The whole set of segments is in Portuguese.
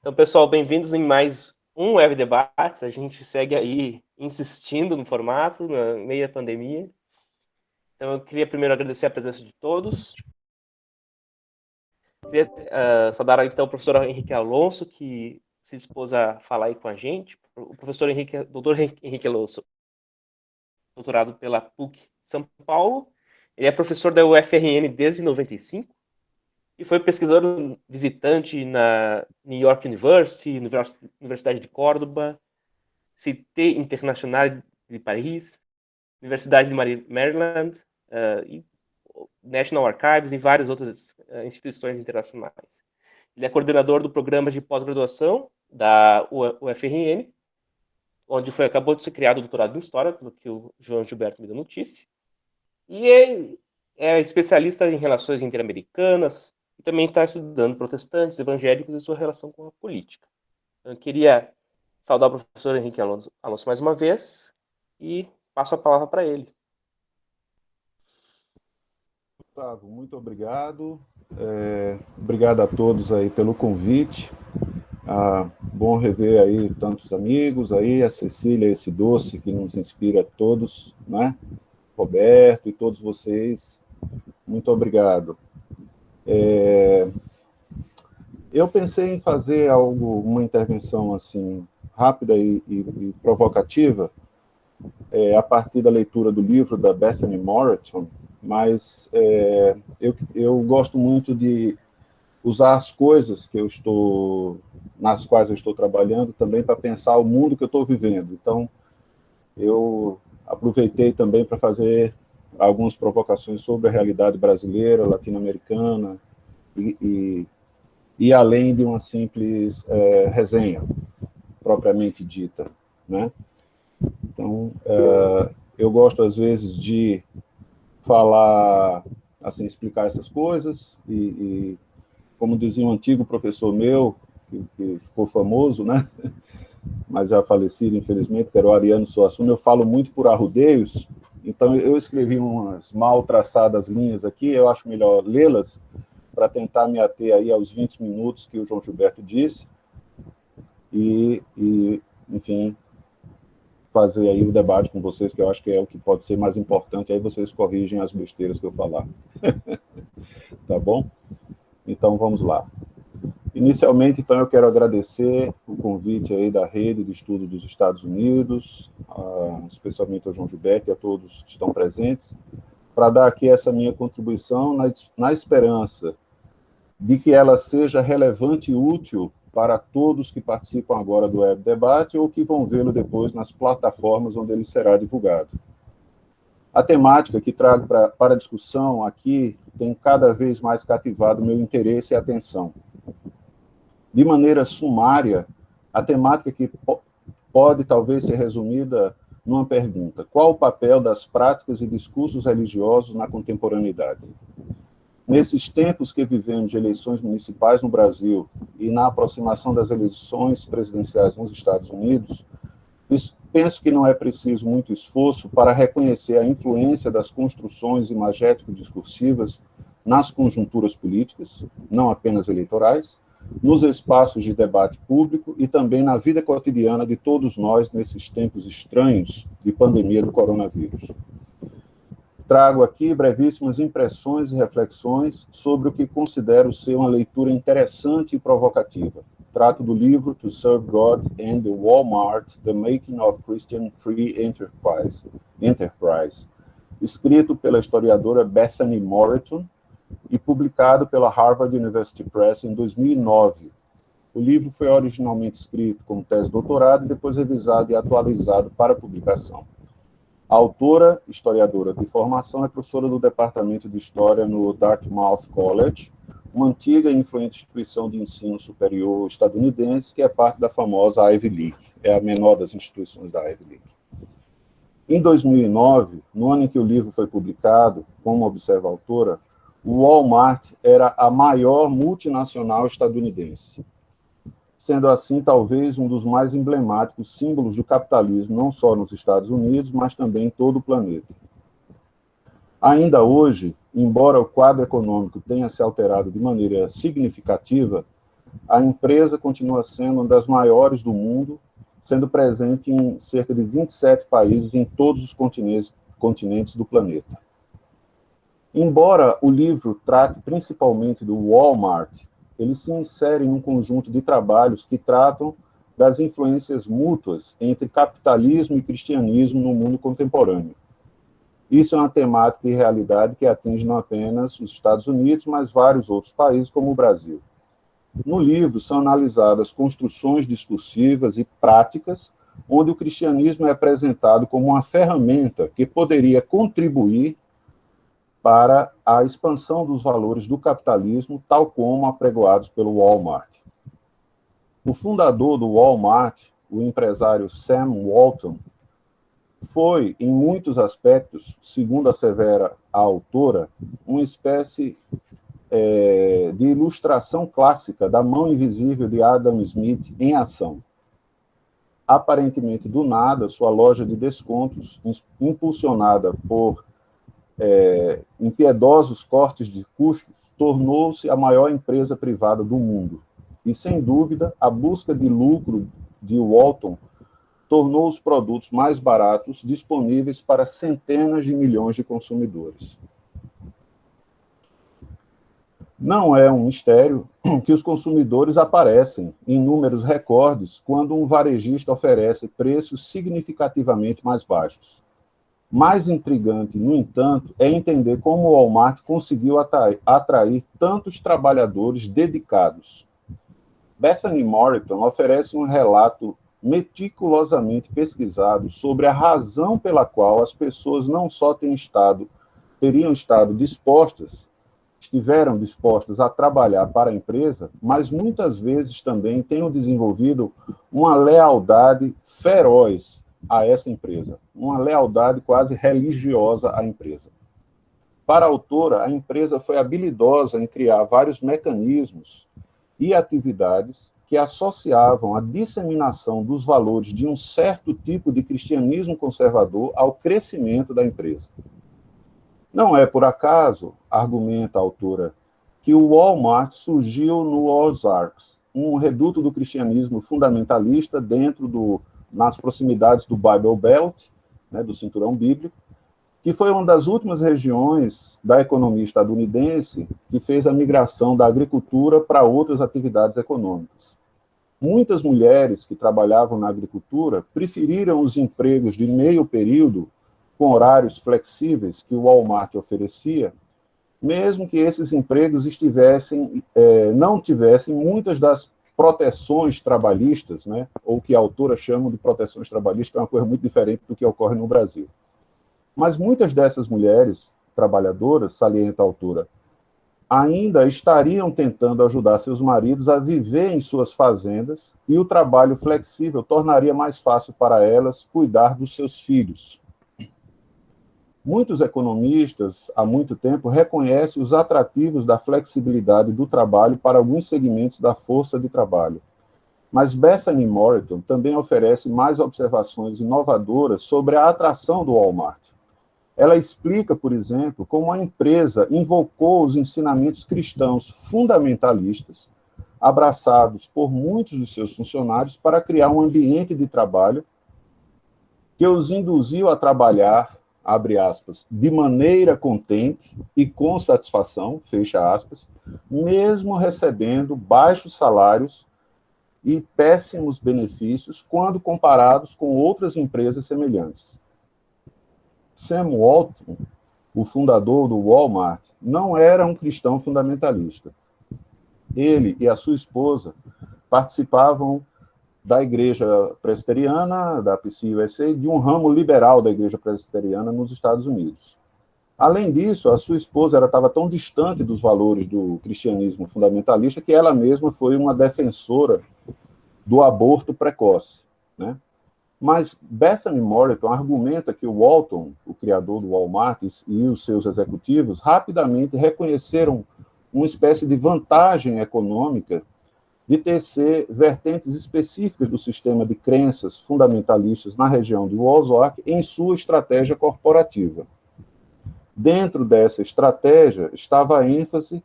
Então, pessoal, bem-vindos em mais um Web Debates. A gente segue aí insistindo no formato, na meio da pandemia. Então, eu queria primeiro agradecer a presença de todos. Queria saudar, então, o professor Henrique Alonso, que se dispôs a falar aí com a gente. O professor doutor Henrique Alonso, doutorado pela PUC São Paulo. Ele é professor da UFRN desde 95 e foi pesquisador visitante na New York University, Universidade de Córdoba, Cité Internationale de Paris, Universidade de Maryland, e National Archives e várias outras instituições internacionais. Ele é coordenador do programa de pós-graduação da UFRN, onde acabou de ser criado o doutorado em História, pelo que o João Gilberto me deu notícia. E ele é especialista em relações interamericanas e também está estudando protestantes, evangélicos e sua relação com a política. Eu queria saudar o professor Henrique Alonso mais uma vez e passo a palavra para ele. Gustavo, muito obrigado. Obrigado a todos aí pelo convite. Bom rever aí tantos amigos aí, a Cecília, esse doce que nos inspira a todos, né? Roberto e todos vocês, muito obrigado. Eu pensei em fazer uma intervenção assim rápida e provocativa, a partir da leitura do livro da Bethany Moreton, mas eu gosto muito de usar as coisas nas quais eu estou trabalhando também para pensar o mundo que eu estou vivendo. Então, eu aproveitei também para fazer algumas provocações sobre a realidade brasileira, latino-americana, e além de uma simples resenha, propriamente dita, né? Então, eu gosto, às vezes, de falar, assim, explicar essas coisas, e como dizia um antigo professor meu, que ficou famoso, né? Mas já falecido, infelizmente, que era o Ariano Suassuna, eu falo muito por arrudeios, então eu escrevi umas mal traçadas linhas aqui, eu acho melhor lê-las, para tentar me ater aí aos 20 minutos que o João Gilberto disse, e enfim, fazer aí o debate com vocês, que eu acho que é o que pode ser mais importante, aí vocês corrigem as besteiras que eu falar. Tá bom? Então, vamos lá. Inicialmente, então, eu quero agradecer o convite aí da Rede de Estudo dos Estados Unidos, especialmente ao João Gilberto e a todos que estão presentes, para dar aqui essa minha contribuição na esperança de que ela seja relevante e útil para todos que participam agora do Web Debate ou que vão vê-lo depois nas plataformas onde ele será divulgado. A temática que trago para a discussão aqui tem cada vez mais cativado meu interesse e atenção. De maneira sumária, a temática que pode talvez ser resumida numa pergunta: qual o papel das práticas e discursos religiosos na contemporaneidade? Nesses tempos que vivemos de eleições municipais no Brasil e na aproximação das eleições presidenciais nos Estados Unidos, penso que não é preciso muito esforço para reconhecer a influência das construções imagético-discursivas nas conjunturas políticas, não apenas eleitorais, nos espaços de debate público e também na vida cotidiana de todos nós nesses tempos estranhos de pandemia do coronavírus. Trago aqui brevíssimas impressões e reflexões sobre o que considero ser uma leitura interessante e provocativa. Trato do livro To Serve God and the Walmart, The Making of Christian Free Enterprise, escrito pela historiadora Bethany Moreton e publicado pela Harvard University Press em 2009. O livro foi originalmente escrito como tese de doutorado e depois revisado e atualizado para publicação. A autora, historiadora de formação, é professora do Departamento de História no Dartmouth College, uma antiga e influente instituição de ensino superior estadunidense que é parte da famosa Ivy League, é a menor das instituições da Ivy League. Em 2009, no ano em que o livro foi publicado, como observa a autora, o Walmart era a maior multinacional estadunidense, sendo assim talvez um dos mais emblemáticos símbolos do capitalismo, não só nos Estados Unidos, mas também em todo o planeta. Ainda hoje, embora o quadro econômico tenha se alterado de maneira significativa, a empresa continua sendo uma das maiores do mundo, sendo presente em cerca de 27 países em todos os continentes do planeta. Embora o livro trate principalmente do Walmart, ele se insere em um conjunto de trabalhos que tratam das influências mútuas entre capitalismo e cristianismo no mundo contemporâneo. Isso é uma temática e realidade que atinge não apenas os Estados Unidos, mas vários outros países, como o Brasil. No livro são analisadas construções discursivas e práticas, onde o cristianismo é apresentado como uma ferramenta que poderia contribuir para a expansão dos valores do capitalismo, tal como apregoados pelo Walmart. O fundador do Walmart, o empresário Sam Walton, foi, em muitos aspectos, segundo assevera a autora, uma espécie de ilustração clássica da mão invisível de Adam Smith em ação. Aparentemente do nada, sua loja de descontos, impulsionada por impiedosos cortes de custos, tornou-se a maior empresa privada do mundo. E, sem dúvida, a busca de lucro de Walton tornou os produtos mais baratos disponíveis para centenas de milhões de consumidores. Não é um mistério que os consumidores aparecem em números recordes quando um varejista oferece preços significativamente mais baixos. Mais intrigante, no entanto, é entender como o Walmart conseguiu atrair tantos trabalhadores dedicados. Bethany Moreton oferece um relato meticulosamente pesquisado sobre a razão pela qual as pessoas não só estiveram dispostas a trabalhar para a empresa, mas muitas vezes também tenham desenvolvido uma lealdade feroz a essa empresa, uma lealdade quase religiosa à empresa. Para a autora, a empresa foi habilidosa em criar vários mecanismos e atividades que associavam a disseminação dos valores de um certo tipo de cristianismo conservador ao crescimento da empresa. Não é por acaso, argumenta a autora, que o Walmart surgiu no Ozarks, um reduto do cristianismo fundamentalista nas proximidades do Bible Belt, do cinturão bíblico, que foi uma das últimas regiões da economia estadunidense que fez a migração da agricultura para outras atividades econômicas. Muitas mulheres que trabalhavam na agricultura preferiram os empregos de meio período com horários flexíveis que o Walmart oferecia, mesmo que esses empregos não tivessem muitas das proteções trabalhistas, ou que a autora chama de proteções trabalhistas, que é uma coisa muito diferente do que ocorre no Brasil. Mas muitas dessas mulheres trabalhadoras, salienta a autora, ainda estariam tentando ajudar seus maridos a viver em suas fazendas e o trabalho flexível tornaria mais fácil para elas cuidar dos seus filhos. Muitos economistas, há muito tempo, reconhecem os atrativos da flexibilidade do trabalho para alguns segmentos da força de trabalho. Mas Bethany Moreton também oferece mais observações inovadoras sobre a atração do Walmart. Ela explica, por exemplo, como a empresa invocou os ensinamentos cristãos fundamentalistas, abraçados por muitos dos seus funcionários, para criar um ambiente de trabalho que os induziu a trabalhar, abre aspas, de maneira contente e com satisfação, fecha aspas, mesmo recebendo baixos salários e péssimos benefícios quando comparados com outras empresas semelhantes. Sam Walton, o fundador do Walmart, não era um cristão fundamentalista. Ele e a sua esposa participavam da Igreja Presbiteriana, da PCUSA, de um ramo liberal da Igreja Presbiteriana nos Estados Unidos. Além disso, a sua esposa estava tão distante dos valores do cristianismo fundamentalista que ela mesma foi uma defensora do aborto precoce. Mas Bethany Moreton argumenta que o Walton, o criador do Walmart, e os seus executivos rapidamente reconheceram uma espécie de vantagem econômica de tecer vertentes específicas do sistema de crenças fundamentalistas na região de Ozark em sua estratégia corporativa. Dentro dessa estratégia estava a ênfase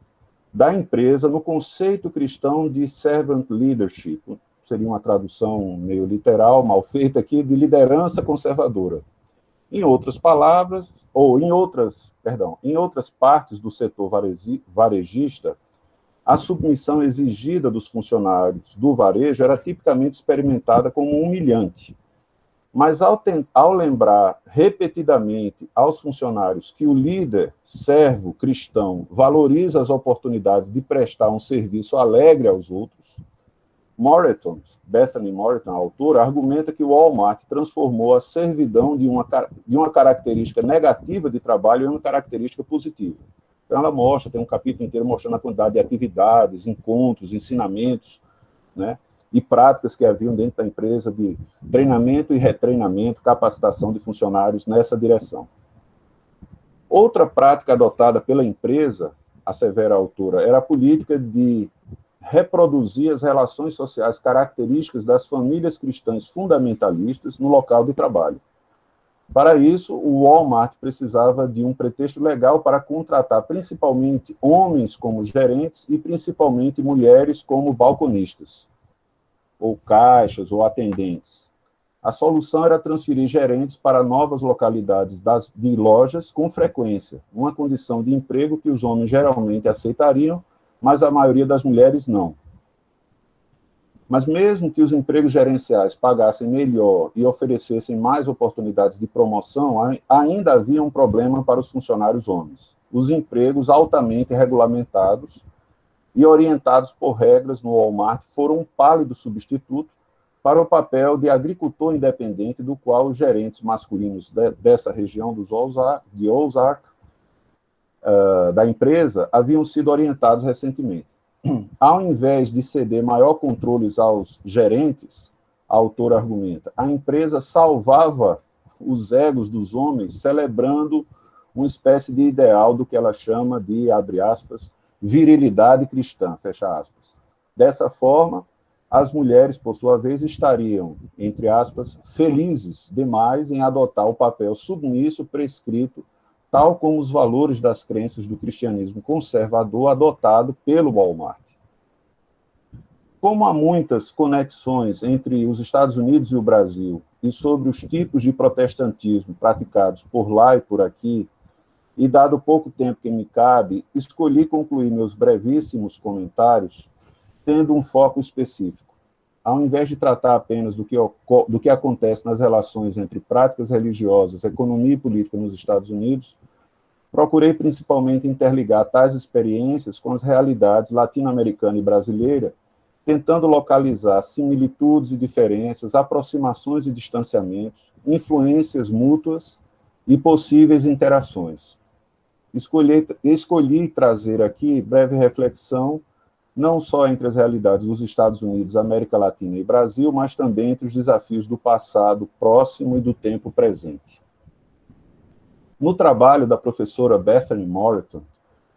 da empresa no conceito cristão de servant leadership, seria uma tradução meio literal, mal feita aqui, de liderança conservadora. Em outras palavras, ou em outras partes do setor varejista, a submissão exigida dos funcionários do varejo era tipicamente experimentada como humilhante. Mas ao lembrar repetidamente aos funcionários que o líder, servo, cristão, valoriza as oportunidades de prestar um serviço alegre aos outros, Bethany Moreton, a autora, argumenta que o Walmart transformou a servidão de uma característica negativa de trabalho em uma característica positiva. Então, ela mostra, tem um capítulo inteiro mostrando a quantidade de atividades, encontros, ensinamentos, né, e práticas que haviam dentro da empresa de treinamento e retreinamento, capacitação de funcionários nessa direção. Outra prática adotada pela empresa, assevera a autora, era a política de reproduzir as relações sociais características das famílias cristãs fundamentalistas no local de trabalho. Para isso, o Walmart precisava de um pretexto legal para contratar principalmente homens como gerentes e principalmente mulheres como balconistas, ou caixas, ou atendentes. A solução era transferir gerentes para novas localidades de lojas com frequência, uma condição de emprego que os homens geralmente aceitariam, mas a maioria das mulheres não. Mas mesmo que os empregos gerenciais pagassem melhor e oferecessem mais oportunidades de promoção, ainda havia um problema para os funcionários homens. Os empregos altamente regulamentados e orientados por regras no Walmart foram um pálido substituto para o papel de agricultor independente do qual os gerentes masculinos dessa região de Ozark, da empresa, haviam sido orientados recentemente. Ao invés de ceder maior controles aos gerentes, a autora argumenta, a empresa salvava os egos dos homens, celebrando uma espécie de ideal do que ela chama de, abre aspas, virilidade cristã, fecha aspas. Dessa forma, as mulheres, por sua vez, estariam, entre aspas, felizes demais em adotar o papel submisso prescrito, tal como os valores das crenças do cristianismo conservador adotado pelo Walmart. Como há muitas conexões entre os Estados Unidos e o Brasil e sobre os tipos de protestantismo praticados por lá e por aqui, e dado o pouco tempo que me cabe, escolhi concluir meus brevíssimos comentários tendo um foco específico. Ao invés de tratar apenas do que acontece nas relações entre práticas religiosas, economia e política nos Estados Unidos, procurei principalmente interligar tais experiências com as realidades latino-americana e brasileira, tentando localizar similitudes e diferenças, aproximações e distanciamentos, influências mútuas e possíveis interações. Escolhi trazer aqui breve reflexão não só entre as realidades dos Estados Unidos, América Latina e Brasil, mas também entre os desafios do passado próximo e do tempo presente. No trabalho da professora Bethany Moreton,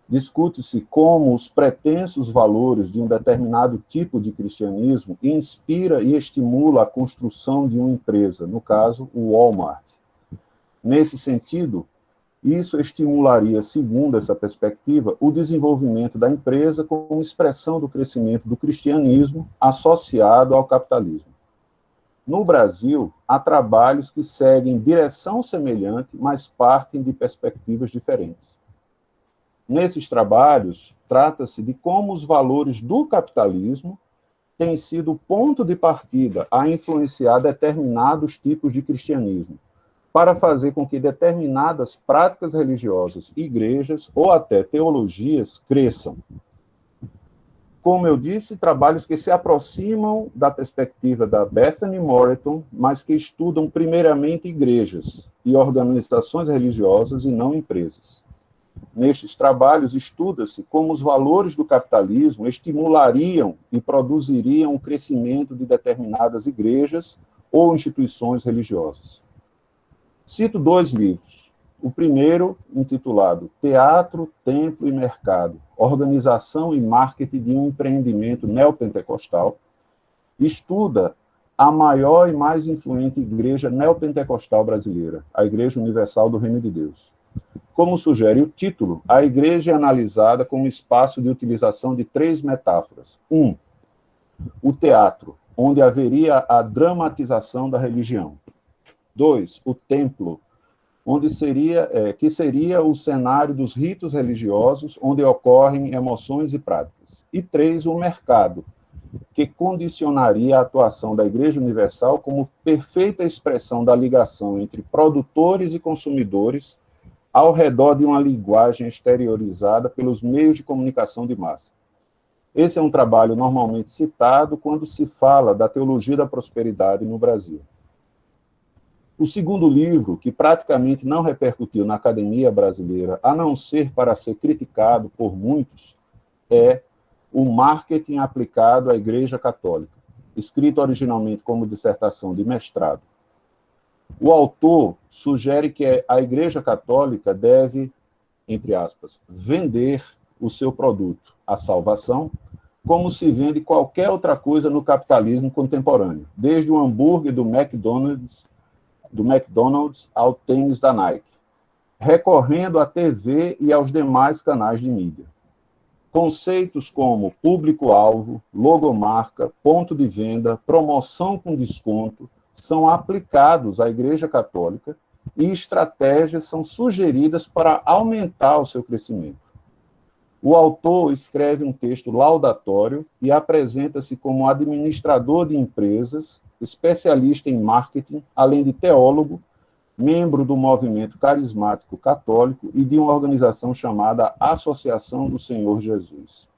discute-se como os pretensos valores de um determinado tipo de cristianismo inspira e estimula a construção de uma empresa, no caso, o Walmart. Nesse sentido, isso estimularia, segundo essa perspectiva, o desenvolvimento da empresa como expressão do crescimento do cristianismo associado ao capitalismo. No Brasil, há trabalhos que seguem direção semelhante, mas partem de perspectivas diferentes. Nesses trabalhos, trata-se de como os valores do capitalismo têm sido o ponto de partida a influenciar determinados tipos de cristianismo, para fazer com que determinadas práticas religiosas, igrejas ou até teologias cresçam. Como eu disse, trabalhos que se aproximam da perspectiva da Bethany Moreton, mas que estudam primeiramente igrejas e organizações religiosas e não empresas. Nestes trabalhos, estuda-se como os valores do capitalismo estimulariam e produziriam o crescimento de determinadas igrejas ou instituições religiosas. Cito 2 livros. O primeiro, intitulado Teatro, Templo e Mercado, Organização e Marketing de um Empreendimento Neopentecostal, estuda a maior e mais influente igreja neopentecostal brasileira, a Igreja Universal do Reino de Deus. Como sugere o título, a igreja é analisada como espaço de utilização de 3 metáforas. 1. O teatro, onde haveria a dramatização da religião. 2. O templo, que seria o cenário dos ritos religiosos, onde ocorrem emoções e práticas. E 3. O mercado, que condicionaria a atuação da Igreja Universal como perfeita expressão da ligação entre produtores e consumidores ao redor de uma linguagem exteriorizada pelos meios de comunicação de massa. Esse é um trabalho normalmente citado quando se fala da teologia da prosperidade no Brasil. O segundo livro, que praticamente não repercutiu na academia brasileira, a não ser para ser criticado por muitos, é O Marketing Aplicado à Igreja Católica, escrito originalmente como dissertação de mestrado. O autor sugere que a Igreja Católica deve, entre aspas, vender o seu produto, a salvação, como se vende qualquer outra coisa no capitalismo contemporâneo, desde o hambúrguer do McDonald's ao tênis da Nike, recorrendo à TV e aos demais canais de mídia. Conceitos como público-alvo, logomarca, ponto de venda, promoção com desconto são aplicados à Igreja Católica e estratégias são sugeridas para aumentar o seu crescimento. O autor escreve um texto laudatório e apresenta-se como administrador de empresas, especialista em marketing, além de teólogo, membro do movimento carismático católico e de uma organização chamada Associação do Senhor Jesus.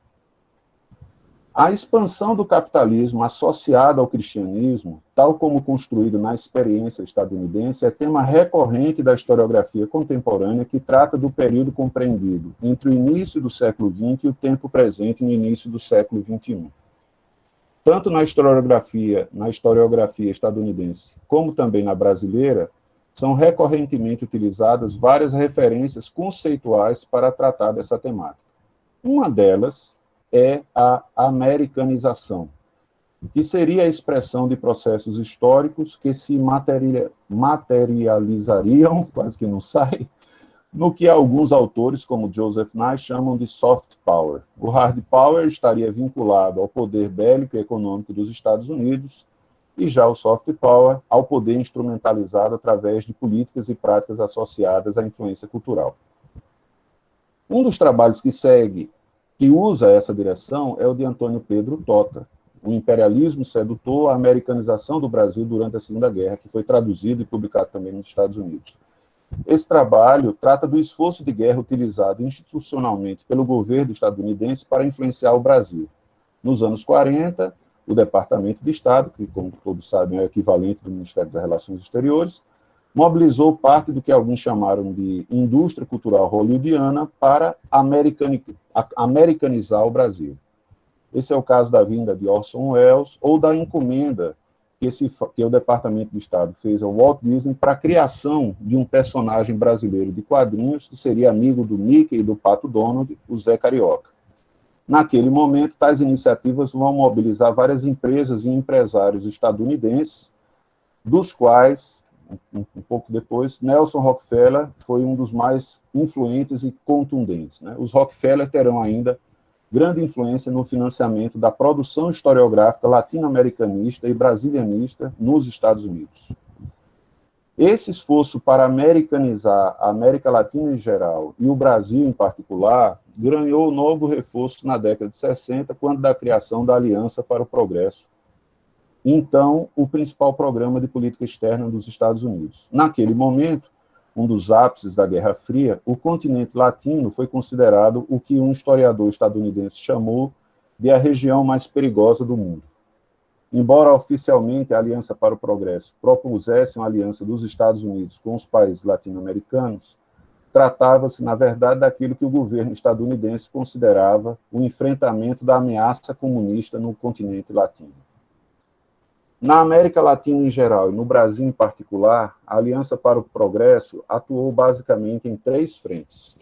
A expansão do capitalismo associada ao cristianismo, tal como construído na experiência estadunidense, é tema recorrente da historiografia contemporânea que trata do período compreendido entre o início do século XX e o tempo presente no início do século XXI. Tanto na historiografia estadunidense, como também na brasileira, são recorrentemente utilizadas várias referências conceituais para tratar dessa temática. Uma delas é a americanização, que seria a expressão de processos históricos que se materializariam, quase que não sai, no que alguns autores, como Joseph Nye, chamam de soft power. O hard power estaria vinculado ao poder bélico e econômico dos Estados Unidos, e já o soft power ao poder instrumentalizado através de políticas e práticas associadas à influência cultural. Um dos trabalhos que usa essa direção é o de Antônio Pedro Tota, O Imperialismo Sedutor, a Americanização do Brasil durante a Segunda Guerra, que foi traduzido e publicado também nos Estados Unidos. Esse trabalho trata do esforço de guerra utilizado institucionalmente pelo governo estadunidense para influenciar o Brasil. Nos anos 40, o Departamento de Estado, que, como todos sabem, é o equivalente do Ministério das Relações Exteriores, mobilizou parte do que alguns chamaram de indústria cultural hollywoodiana para americanizar o Brasil. Esse é o caso da vinda de Orson Welles ou da encomenda que o Departamento de Estado fez ao Walt Disney para a criação de um personagem brasileiro de quadrinhos que seria amigo do Mickey e do Pato Donald, o Zé Carioca. Naquele momento, tais iniciativas vão mobilizar várias empresas e empresários estadunidenses, dos quais, um pouco depois, Nelson Rockefeller foi um dos mais influentes e contundentes. Os Rockefeller terão ainda grande influência no financiamento da produção historiográfica latino-americanista e brasilianista nos Estados Unidos. Esse esforço para americanizar a América Latina em geral e o Brasil em particular ganhou novo reforço na década de 60, quando da criação da Aliança para o Progresso, então o principal programa de política externa dos Estados Unidos. Naquele momento, um dos ápices da Guerra Fria, o continente latino foi considerado o que um historiador estadunidense chamou de a região mais perigosa do mundo. Embora oficialmente a Aliança para o Progresso propusesse uma aliança dos Estados Unidos com os países latino-americanos, tratava-se, na verdade, daquilo que o governo estadunidense considerava o enfrentamento da ameaça comunista no continente latino. Na América Latina em geral e no Brasil em particular, a Aliança para o Progresso atuou basicamente em 3 frentes.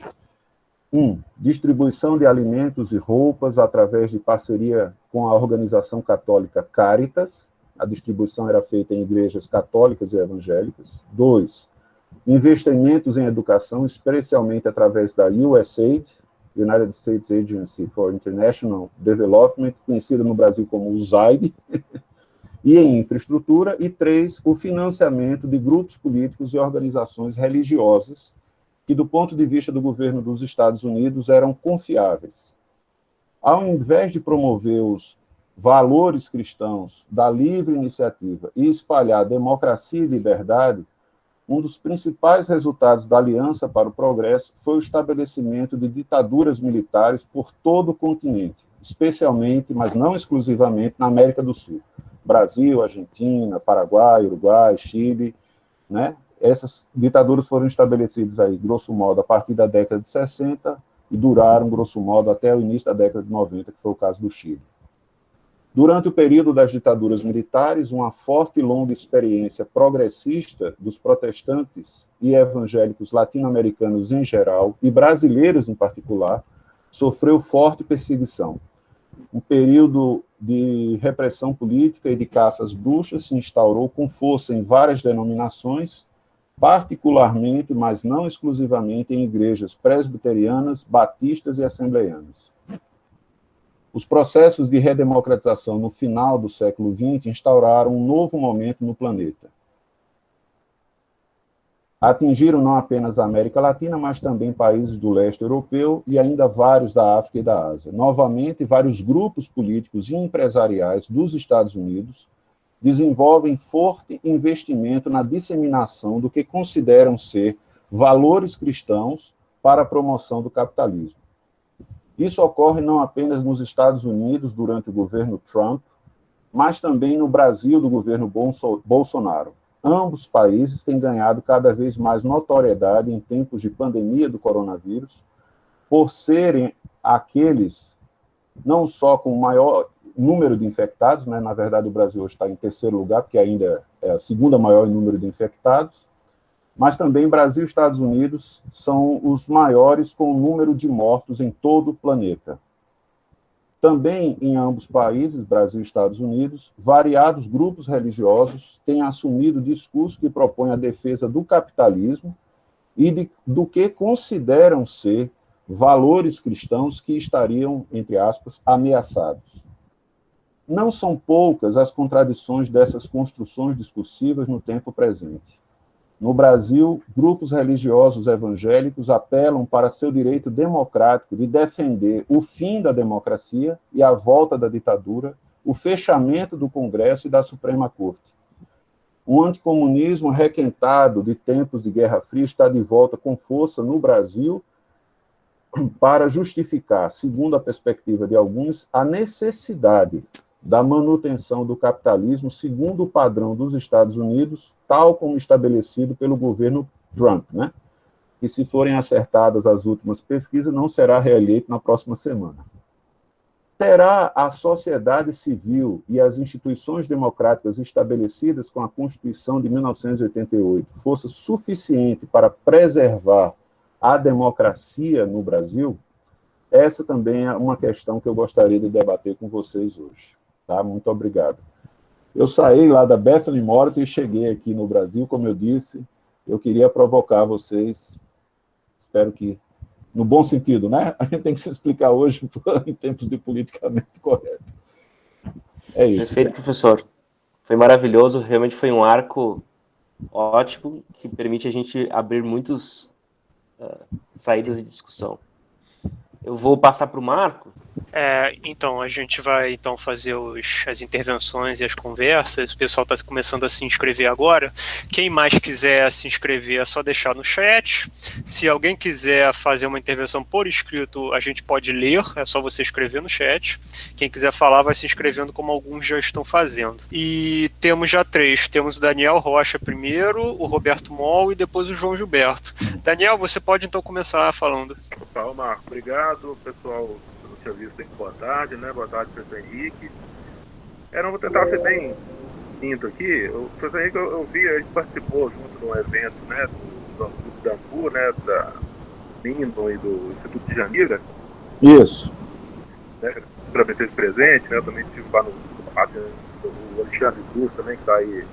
1. Distribuição de alimentos e roupas através de parceria com a organização católica Caritas. A distribuição era feita em igrejas católicas e evangélicas. 2. investimentos em educação, especialmente através da USAID, United States Agency for International Development, conhecida no Brasil como USAID, e em infraestrutura, e 3, o financiamento de grupos políticos e organizações religiosas que, do ponto de vista do governo dos Estados Unidos, eram confiáveis. Ao invés de promover os valores cristãos da livre iniciativa e espalhar democracia e liberdade, um dos principais resultados da Aliança para o Progresso foi o estabelecimento de ditaduras militares por todo o continente, especialmente, mas não exclusivamente, na América do Sul. Brasil, Argentina, Paraguai, Uruguai, Chile, né? Essas ditaduras foram estabelecidas aí, grosso modo, a partir da década de 60 e duraram, grosso modo, até o início da década de 90, que foi o caso do Chile. Durante o período das ditaduras militares, uma forte e longa experiência progressista dos protestantes e evangélicos latino-americanos em geral, e brasileiros em particular, sofreu forte perseguição. Um período de repressão política e de caça às bruxas se instaurou com força em várias denominações, particularmente, mas não exclusivamente, em igrejas presbiterianas, batistas e assembleianas. Os processos de redemocratização no final do século XX instauraram um novo momento no planeta. Atingiram não apenas a América Latina, mas também países do leste europeu e ainda vários da África e da Ásia. Novamente, vários grupos políticos e empresariais dos Estados Unidos desenvolvem forte investimento na disseminação do que consideram ser valores cristãos para a promoção do capitalismo. Isso ocorre não apenas nos Estados Unidos durante o governo Trump, mas também no Brasil do governo Bolsonaro. Ambos países têm ganhado cada vez mais notoriedade em tempos de pandemia do coronavírus, por serem aqueles, não só com o maior número de infectados, né? Na verdade o Brasil hoje está em terceiro lugar, porque ainda é a segunda maior em número de infectados, mas também Brasil e Estados Unidos são os maiores com o número de mortos em todo o planeta. Também em ambos países, Brasil e Estados Unidos, variados grupos religiosos têm assumido discursos que propõem a defesa do capitalismo e do que consideram ser valores cristãos que estariam, entre aspas, ameaçados. Não são poucas as contradições dessas construções discursivas no tempo presente. No Brasil, grupos religiosos evangélicos apelam para seu direito democrático de defender o fim da democracia e a volta da ditadura, o fechamento do Congresso e da Suprema Corte. O anticomunismo requentado de tempos de Guerra Fria está de volta com força no Brasil para justificar, segundo a perspectiva de alguns, a necessidade da manutenção do capitalismo segundo o padrão dos Estados Unidos, tal como estabelecido pelo governo Trump, né? E se forem acertadas as últimas pesquisas, não será reeleito na próxima semana. Terá a sociedade civil e as instituições democráticas estabelecidas com a Constituição de 1988 força suficiente para preservar a democracia no Brasil? Essa também é uma questão que eu gostaria de debater com vocês hoje. Tá? Muito obrigado. Eu saí lá da Bethany Moreton e cheguei aqui no Brasil, como eu disse, eu queria provocar vocês, espero que, no bom sentido, né? A gente tem que se explicar hoje em tempos de politicamente correto. É isso. Perfeito, professor. Foi maravilhoso, realmente foi um arco ótimo, que permite a gente abrir muitas saídas de discussão. Eu vou passar para o Marco. Então, a gente vai fazer as intervenções e as conversas. O pessoal está começando a se inscrever agora. Quem mais quiser se inscrever é só deixar no chat. Se alguém quiser fazer uma intervenção por escrito, a gente pode ler, é só você escrever no chat. Quem quiser falar vai se inscrevendo como alguns já estão fazendo. E temos já 3. Temos o Daniel Rocha primeiro, o Roberto Moll e depois o João Gilberto. Daniel, você pode então começar falando. Tá, Marco, obrigado, pessoal. Tinha visto, boa tarde, né? Boa tarde, professor Henrique. Não vou tentar ser bem lindo aqui. O professor Henrique, eu vi, a gente participou junto de um evento, né? Do Dambu, né? Da Mindon e do Instituto de Janira. Isso. Né, para ter esse presente, né? Eu também estive lá no Alexandre Cruz também, que está aí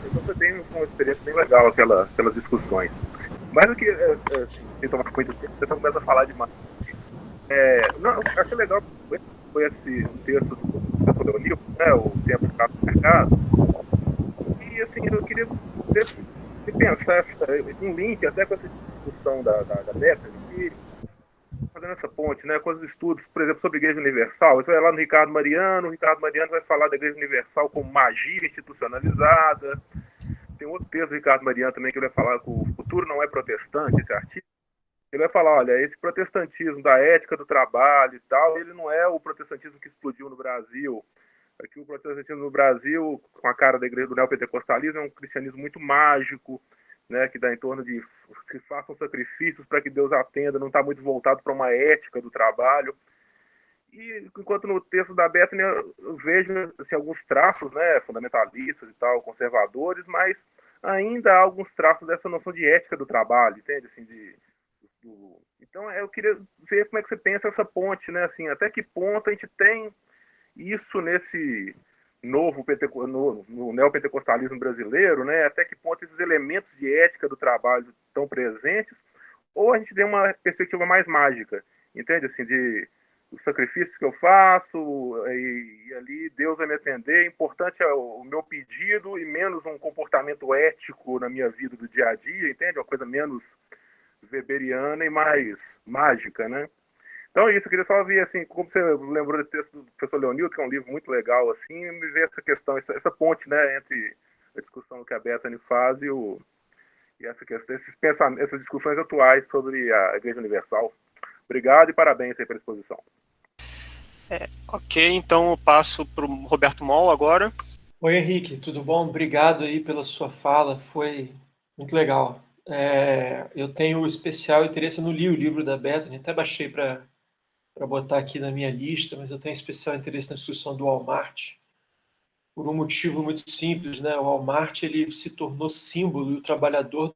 Então foi bem uma experiência bem legal aquelas discussões. Mas o que, sem tomar muito tempo, você começa a falar demais. Não, eu achei legal, foi esse texto do professor Leonil, né, o Tempo de Caso do Mercado. E assim, eu queria pensar um link até com essa discussão da Bethany, que fazendo essa ponte, né, com os estudos, por exemplo, sobre a Igreja Universal. Você vai lá no Ricardo Mariano, o Ricardo Mariano vai falar da Igreja Universal como magia institucionalizada. Tem outro texto do Ricardo Mariano também que ele vai falar que o futuro não é protestante, esse artigo. Ele vai falar, olha, esse protestantismo da ética do trabalho e tal, ele não é o protestantismo que explodiu no Brasil. Aqui o protestantismo no Brasil, com a cara da igreja do neopentecostalismo, é um cristianismo muito mágico, né, que dá em torno de que façam sacrifícios para que Deus atenda, não está muito voltado para uma ética do trabalho. E enquanto no texto da Bethany eu vejo assim, alguns traços, né, fundamentalistas e tal, conservadores, mas ainda há alguns traços dessa noção de ética do trabalho, entende? Assim, Então eu queria ver como é que você pensa essa ponte, né? Assim, até que ponto a gente tem isso nesse no neopentecostalismo brasileiro, né? Até que ponto esses elementos de ética do trabalho estão presentes, ou a gente tem uma perspectiva mais mágica, entende? Assim, de os sacrifícios que eu faço e ali Deus vai me atender, importante é o meu pedido e menos um comportamento ético na minha vida do dia a dia, entende? Uma coisa menos weberiana e mais mágica, né? Então é isso, eu queria só ver, assim, como você lembrou desse texto do professor Leonildo, que é um livro muito legal, assim, me ver essa questão, essa ponte, né, entre a discussão que a Bethany faz e essa questão, essas discussões atuais sobre a Igreja Universal. Obrigado e parabéns aí pela exposição. Ok, então eu passo para o Roberto Moll agora. Oi, Henrique, tudo bom? Obrigado aí pela sua fala, foi muito legal. Eu tenho especial interesse, eu não li o livro da Bethany, até baixei para botar aqui na minha lista, mas eu tenho especial interesse na discussão do Walmart, por um motivo muito simples, né? O Walmart ele se tornou símbolo, e o trabalhador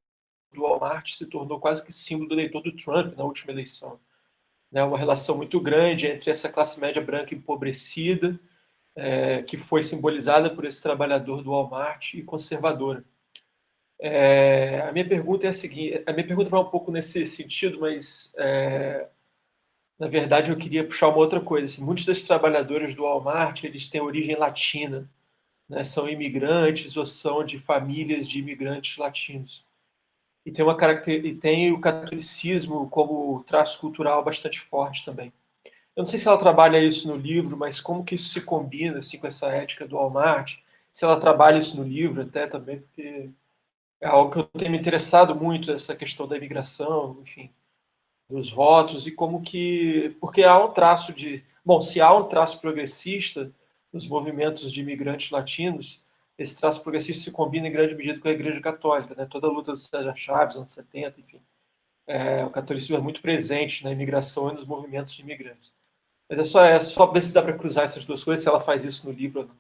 do Walmart se tornou quase que símbolo do eleitor do Trump na última eleição. Né? Uma relação muito grande entre essa classe média branca empobrecida, que foi simbolizada por esse trabalhador do Walmart e conservadora. A minha pergunta é a seguinte, a minha pergunta vai um pouco nesse sentido, mas na verdade eu queria puxar uma outra coisa. Assim, muitos desses trabalhadores do Walmart eles têm origem latina, né? São imigrantes ou são de famílias de imigrantes latinos. E tem o catolicismo como traço cultural bastante forte também. Eu não sei se ela trabalha isso no livro, mas como que isso se combina assim, com essa ética do Walmart? Se ela trabalha isso no livro até também, porque é algo que eu tenho me interessado muito, essa questão da imigração, enfim, dos votos, e como que... Porque há um traço de... Bom, se há um traço progressista nos movimentos de imigrantes latinos, esse traço progressista se combina em grande medida com a Igreja Católica, né? Toda a luta do César Chaves, anos 70, enfim. O catolicismo é muito presente na imigração e nos movimentos de imigrantes. Mas é só ver se dá para cruzar essas duas coisas, se ela faz isso no livro ou não.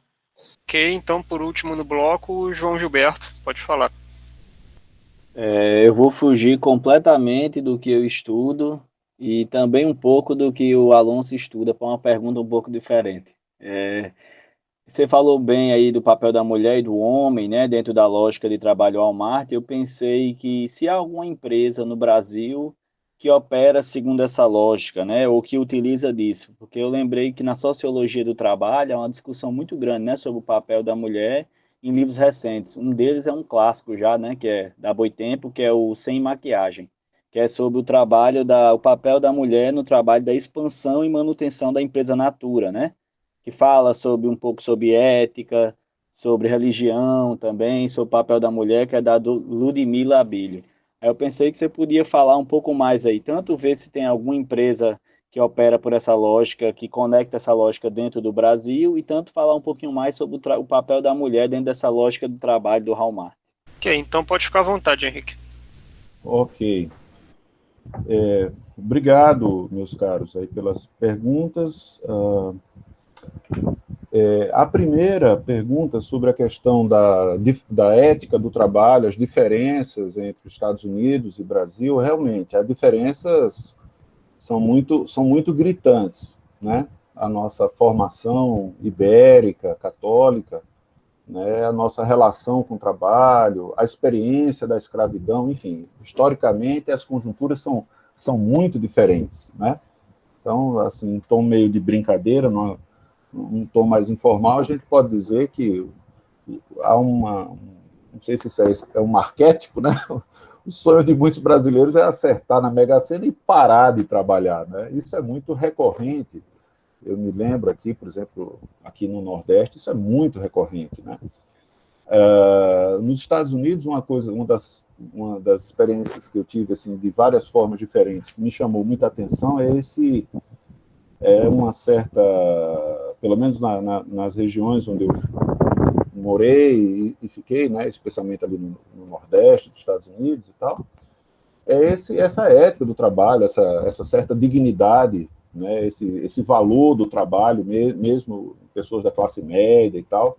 Ok, então por último no bloco, o João Gilberto, pode falar. Eu vou fugir completamente do que eu estudo e também um pouco do que o Alonso estuda, para uma pergunta um pouco diferente. Você falou bem aí do papel da mulher e do homem, né, dentro da lógica de trabalho Walmart. Eu pensei que se há alguma empresa no Brasil que opera segundo essa lógica, né, ou que utiliza disso, porque eu lembrei que na sociologia do trabalho há uma discussão muito grande, né, sobre o papel da mulher em livros recentes. Um deles é um clássico já, né, que é da Boitempo, que é o Sem Maquiagem, que é sobre o papel da mulher no trabalho da expansão e manutenção da empresa Natura, né? Que fala um pouco sobre ética, sobre religião também, sobre o papel da mulher, que é da Ludmila Abílio. Aí eu pensei que você podia falar um pouco mais aí, tanto ver se tem alguma empresa que opera por essa lógica, que conecta essa lógica dentro do Brasil, e tanto falar um pouquinho mais sobre o papel da mulher dentro dessa lógica do trabalho do Walmart. Ok, então pode ficar à vontade, Henrique. Ok. Obrigado, meus caros, aí pelas perguntas. A primeira pergunta sobre a questão da ética do trabalho, as diferenças entre os Estados Unidos e Brasil, realmente, as diferenças são muito gritantes, né? A nossa formação ibérica, católica, né, a nossa relação com o trabalho, a experiência da escravidão, enfim, historicamente as conjunturas são muito diferentes, né? Então, assim, em tom meio de brincadeira, num tom mais informal, a gente pode dizer que há não sei se isso é um arquétipo, né? O sonho de muitos brasileiros é acertar na Mega Sena e parar de trabalhar, né? Isso é muito recorrente. Eu me lembro aqui, por exemplo, aqui no Nordeste, isso é muito recorrente, né? Nos Estados Unidos, uma das experiências que eu tive, assim, de várias formas diferentes, que me chamou muita atenção uma certa, pelo menos nas regiões onde eu morei e fiquei, né, especialmente ali no Nordeste dos Estados Unidos e tal, essa ética do trabalho, essa certa dignidade, né, esse valor do trabalho, mesmo pessoas da classe média e tal.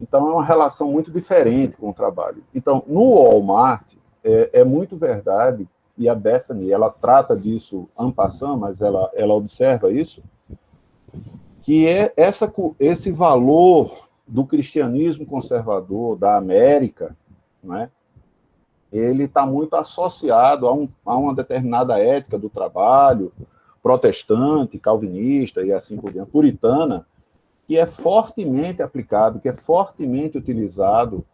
Então, é uma relação muito diferente com o trabalho. Então, no Walmart, é muito verdade, e a Bethany, ela trata disso en passant, mas ela observa isso, que esse valor do cristianismo conservador da América, né, ele está muito associado a uma determinada ética do trabalho, protestante, calvinista e assim por diante, puritana, que é fortemente aplicado, que é fortemente utilizado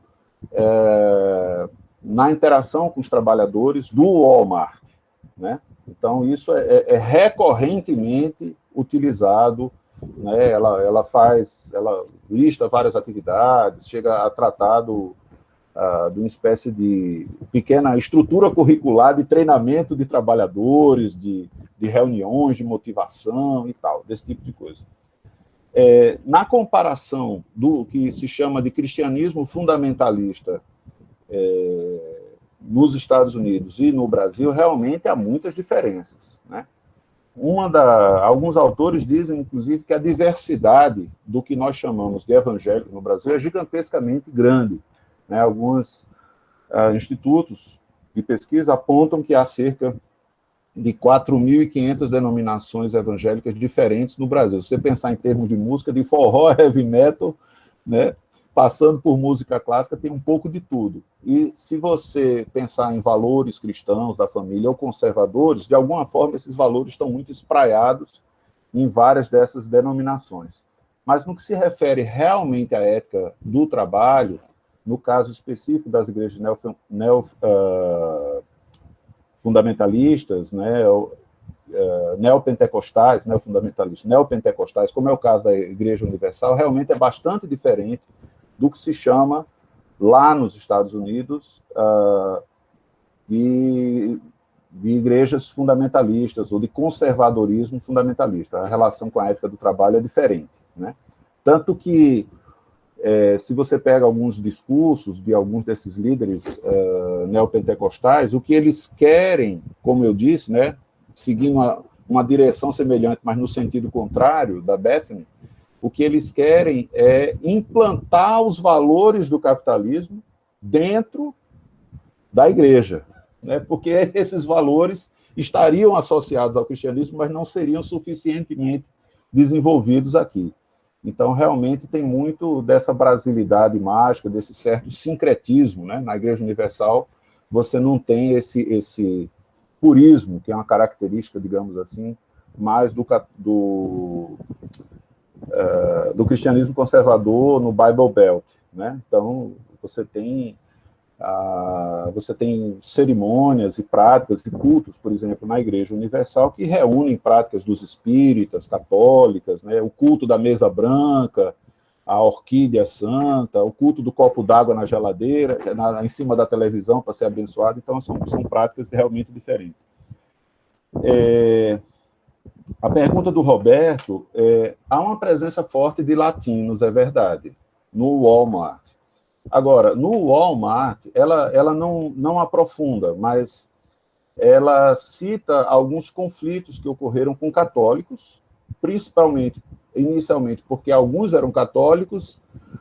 na interação com os trabalhadores do Walmart, né? Então, isso é recorrentemente utilizado, né? Ela lista várias atividades, chega a tratar de uma espécie de pequena estrutura curricular de treinamento de trabalhadores, de reuniões de motivação e tal, desse tipo de coisa. Na comparação do que se chama de cristianismo fundamentalista nos Estados Unidos e no Brasil, realmente há muitas diferenças, né? Alguns autores dizem, inclusive, que a diversidade do que nós chamamos de evangélico no Brasil é gigantescamente grande, né? Alguns institutos de pesquisa apontam que há cerca de 4.500 denominações evangélicas diferentes no Brasil. Se você pensar em termos de música, de forró, heavy metal, né, passando por música clássica, tem um pouco de tudo. E se você pensar em valores cristãos da família ou conservadores, de alguma forma esses valores estão muito espraiados em várias dessas denominações. Mas no que se refere realmente à ética do trabalho, no caso específico das igrejas fundamentalistas, né, neopentecostais, neopentecostais, como é o caso da Igreja Universal, realmente é bastante diferente do que se chama lá nos Estados Unidos de igrejas fundamentalistas ou de conservadorismo fundamentalista. A relação com a ética do trabalho é diferente, né? Tanto que se você pega alguns discursos de alguns desses líderes neopentecostais, o que eles querem, como eu disse, né, seguindo uma direção semelhante, mas no sentido contrário da Bethany, o que eles querem é implantar os valores do capitalismo dentro da igreja, né, porque esses valores estariam associados ao cristianismo, mas não seriam suficientemente desenvolvidos aqui. Então, realmente, tem muito dessa brasilidade mágica, desse certo sincretismo, né? Na Igreja Universal, você não tem esse purismo, que é uma característica, digamos assim, mais do cristianismo conservador no Bible Belt, né? Então, você tem cerimônias e práticas e cultos, por exemplo, na Igreja Universal, que reúnem práticas dos espíritas, católicas, né? O culto da mesa branca, a orquídea santa, o culto do copo d'água na geladeira, em cima da televisão para ser abençoado. Então, são práticas realmente diferentes. A pergunta do Roberto, há uma presença forte de latinos, é verdade, no Walmart. Agora, no Walmart, ela não aprofunda, mas ela cita alguns conflitos que ocorreram com católicos, inicialmente porque alguns eram católicos,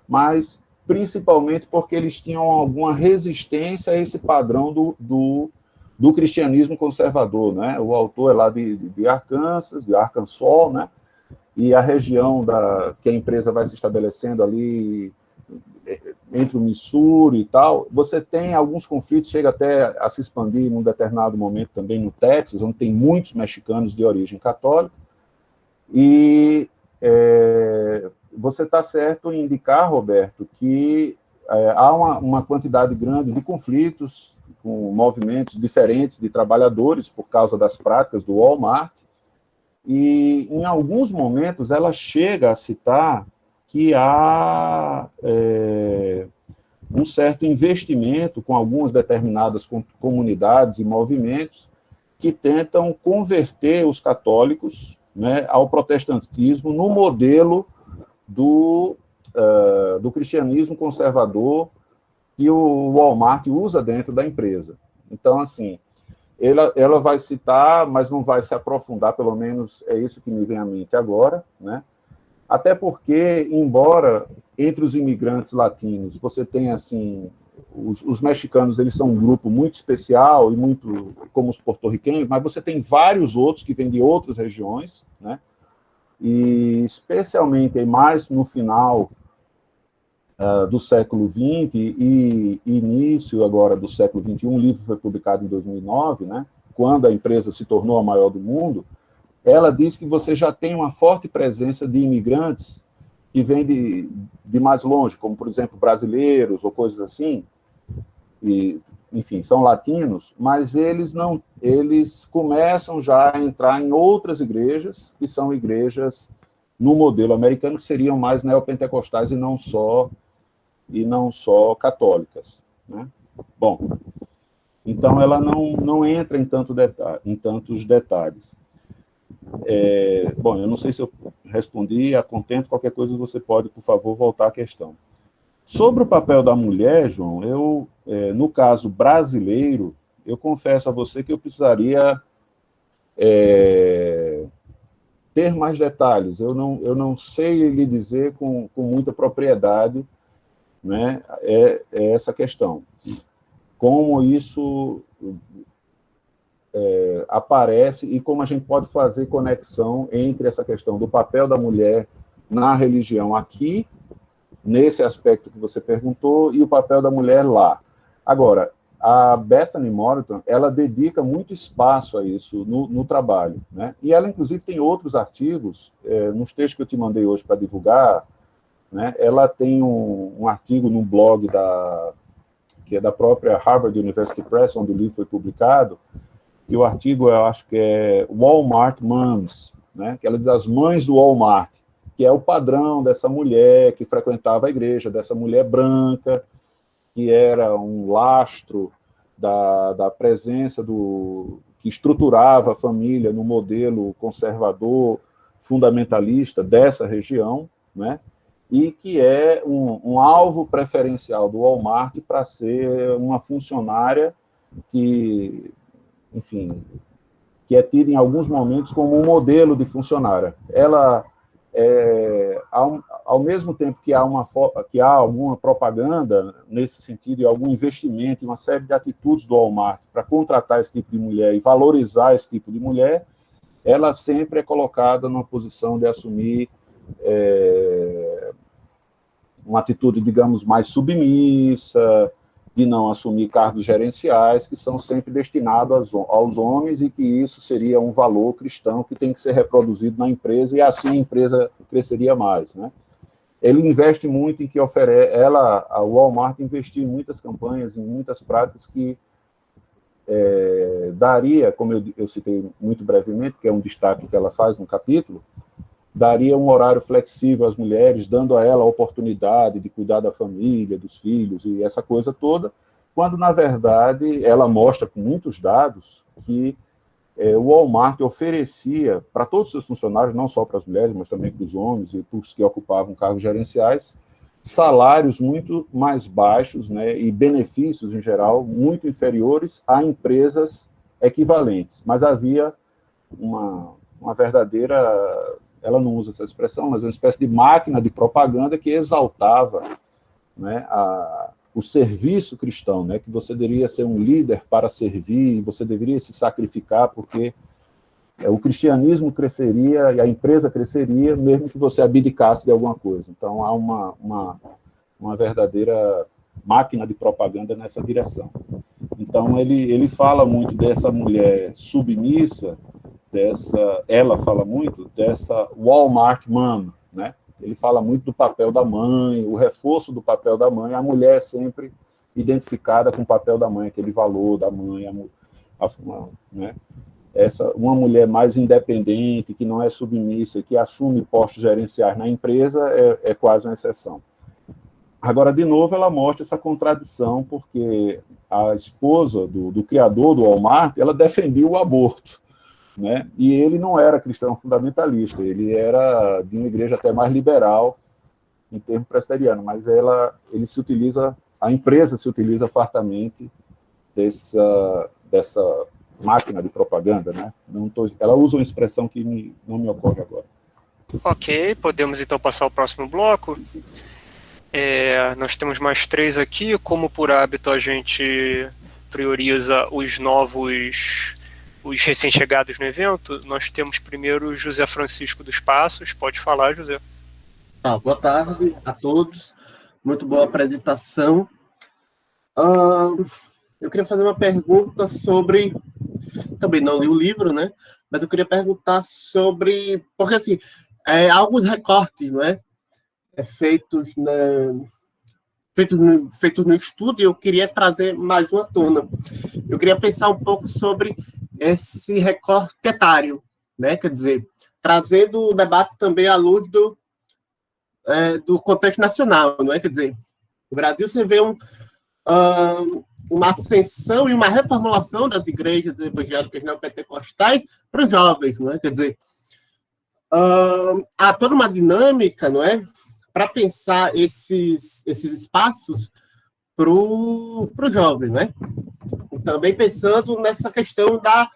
mas principalmente porque eles tinham alguma resistência a esse padrão do cristianismo conservador, né? O autor é lá de Arkansas, né? E a região que a empresa vai se estabelecendo ali entre o Missouri e tal, você tem alguns conflitos, chega até a se expandir num determinado momento também no Texas, onde tem muitos mexicanos de origem católica, e você está certo em indicar, Roberto, que há uma quantidade grande de conflitos com movimentos diferentes de trabalhadores por causa das práticas do Walmart, e em alguns momentos ela chega a citar que há um certo investimento com algumas determinadas comunidades e movimentos que tentam converter os católicos, né, ao protestantismo no modelo do cristianismo conservador que o Walmart usa dentro da empresa. Então, assim, ela vai citar, mas não vai se aprofundar, pelo menos é isso que me vem à mente agora, né? Até porque, embora entre os imigrantes latinos você tenha, assim, os mexicanos, eles são um grupo muito especial, e muito como os porto-riquenhos, mas você tem vários outros que vêm de outras regiões, né? E especialmente mais no final do século XX e início agora do século XXI, um livro foi publicado em 2009, né? Quando a empresa se tornou a maior do mundo, ela diz que você já tem uma forte presença de imigrantes que vêm de mais longe, como, por exemplo, brasileiros ou coisas assim, e, enfim, são latinos, mas eles começam já a entrar em outras igrejas, que são igrejas no modelo americano, que seriam mais neopentecostais e não só católicas, né? Bom, então ela não entra em tantos detalhes. Bom, eu não sei se eu respondi a contento, qualquer coisa você pode, por favor, voltar à questão. Sobre o papel da mulher, João, no caso brasileiro, eu confesso a você que eu precisaria ter mais detalhes. Eu não sei lhe dizer com muita propriedade, né, essa questão. Como isso aparece e como a gente pode fazer conexão entre essa questão do papel da mulher na religião aqui, nesse aspecto que você perguntou, e o papel da mulher lá. Agora, a Bethany Moreton, ela dedica muito espaço a isso no trabalho, né? E ela, inclusive, tem outros artigos, nos textos que eu te mandei hoje para divulgar, né? Ela tem um artigo num blog que é da própria Harvard University Press, onde o livro foi publicado, e o artigo, eu acho que é Walmart Moms, né? Que ela diz as mães do Walmart, que é o padrão dessa mulher que frequentava a igreja, dessa mulher branca, que era um lastro da presença que estruturava a família no modelo conservador, fundamentalista dessa região, né? E que é um alvo preferencial do Walmart para ser uma funcionária que, enfim, que é tida em alguns momentos como um modelo de funcionária. Ela, ao mesmo tempo que há alguma propaganda nesse sentido, e algum investimento em uma série de atitudes do Walmart para contratar esse tipo de mulher e valorizar esse tipo de mulher, ela sempre é colocada numa posição de assumir uma atitude, digamos, mais submissa, de não assumir cargos gerenciais, que são sempre destinados aos homens, e que isso seria um valor cristão que tem que ser reproduzido na empresa, e assim a empresa cresceria mais, né? Ele investe muito em que a Walmart investiu em muitas campanhas, em muitas práticas que daria, como eu citei muito brevemente, que é um destaque que ela faz no capítulo, daria um horário flexível às mulheres, dando a ela a oportunidade de cuidar da família, dos filhos e essa coisa toda, quando, na verdade, ela mostra com muitos dados que o Walmart oferecia para todos os seus funcionários, não só para as mulheres, mas também para os homens e para os que ocupavam cargos gerenciais, salários muito mais baixos, né, e benefícios, em geral, muito inferiores a empresas equivalentes. Mas havia uma verdadeira... ela não usa essa expressão, mas uma espécie de máquina de propaganda que exaltava, né, o serviço cristão, né, que você deveria ser um líder para servir, você deveria se sacrificar, porque o cristianismo cresceria e a empresa cresceria, mesmo que você abdicasse de alguma coisa. Então, há uma verdadeira máquina de propaganda nessa direção. Então, ele fala muito dessa mulher submissa, ela fala muito dessa Walmart mama, né? Ele fala muito do papel da mãe, o reforço do papel da mãe, a mulher é sempre identificada com o papel da mãe, aquele valor da mãe, né? Uma mulher mais independente, que não é submissa, que assume postos gerenciais na empresa, é quase uma exceção. Agora, de novo, ela mostra essa contradição, porque a esposa do criador do Walmart, ela defendia o aborto, né? E ele não era cristão fundamentalista, ele era de uma igreja até mais liberal, em termos presbiterianos, mas a empresa se utiliza fartamente dessa máquina de propaganda, né? Ela usa uma expressão que não me ocorre agora. Ok, podemos então passar ao próximo bloco. Nós temos mais 3 aqui. Como por hábito a gente prioriza os recém-chegados no evento, nós temos primeiro o José Francisco dos Passos. Pode falar, José. Boa tarde a todos. Muito boa apresentação. Eu queria fazer uma pergunta sobre... Também não li o livro, né? Mas eu queria perguntar sobre... Porque, assim, há alguns recortes, não é? Feitos no estudo, e eu queria trazer mais uma tona. Eu queria pensar um pouco sobre esse recorte etário, né? Quer dizer, trazendo o debate também à luz do contexto nacional, não é? Quer dizer, no Brasil você vê uma ascensão e uma reformulação das igrejas evangélicas neopentecostais para os jovens, não é? Quer dizer, há toda uma dinâmica, não é? Para pensar esses espaços para o jovem, né? E também pensando nessa questão da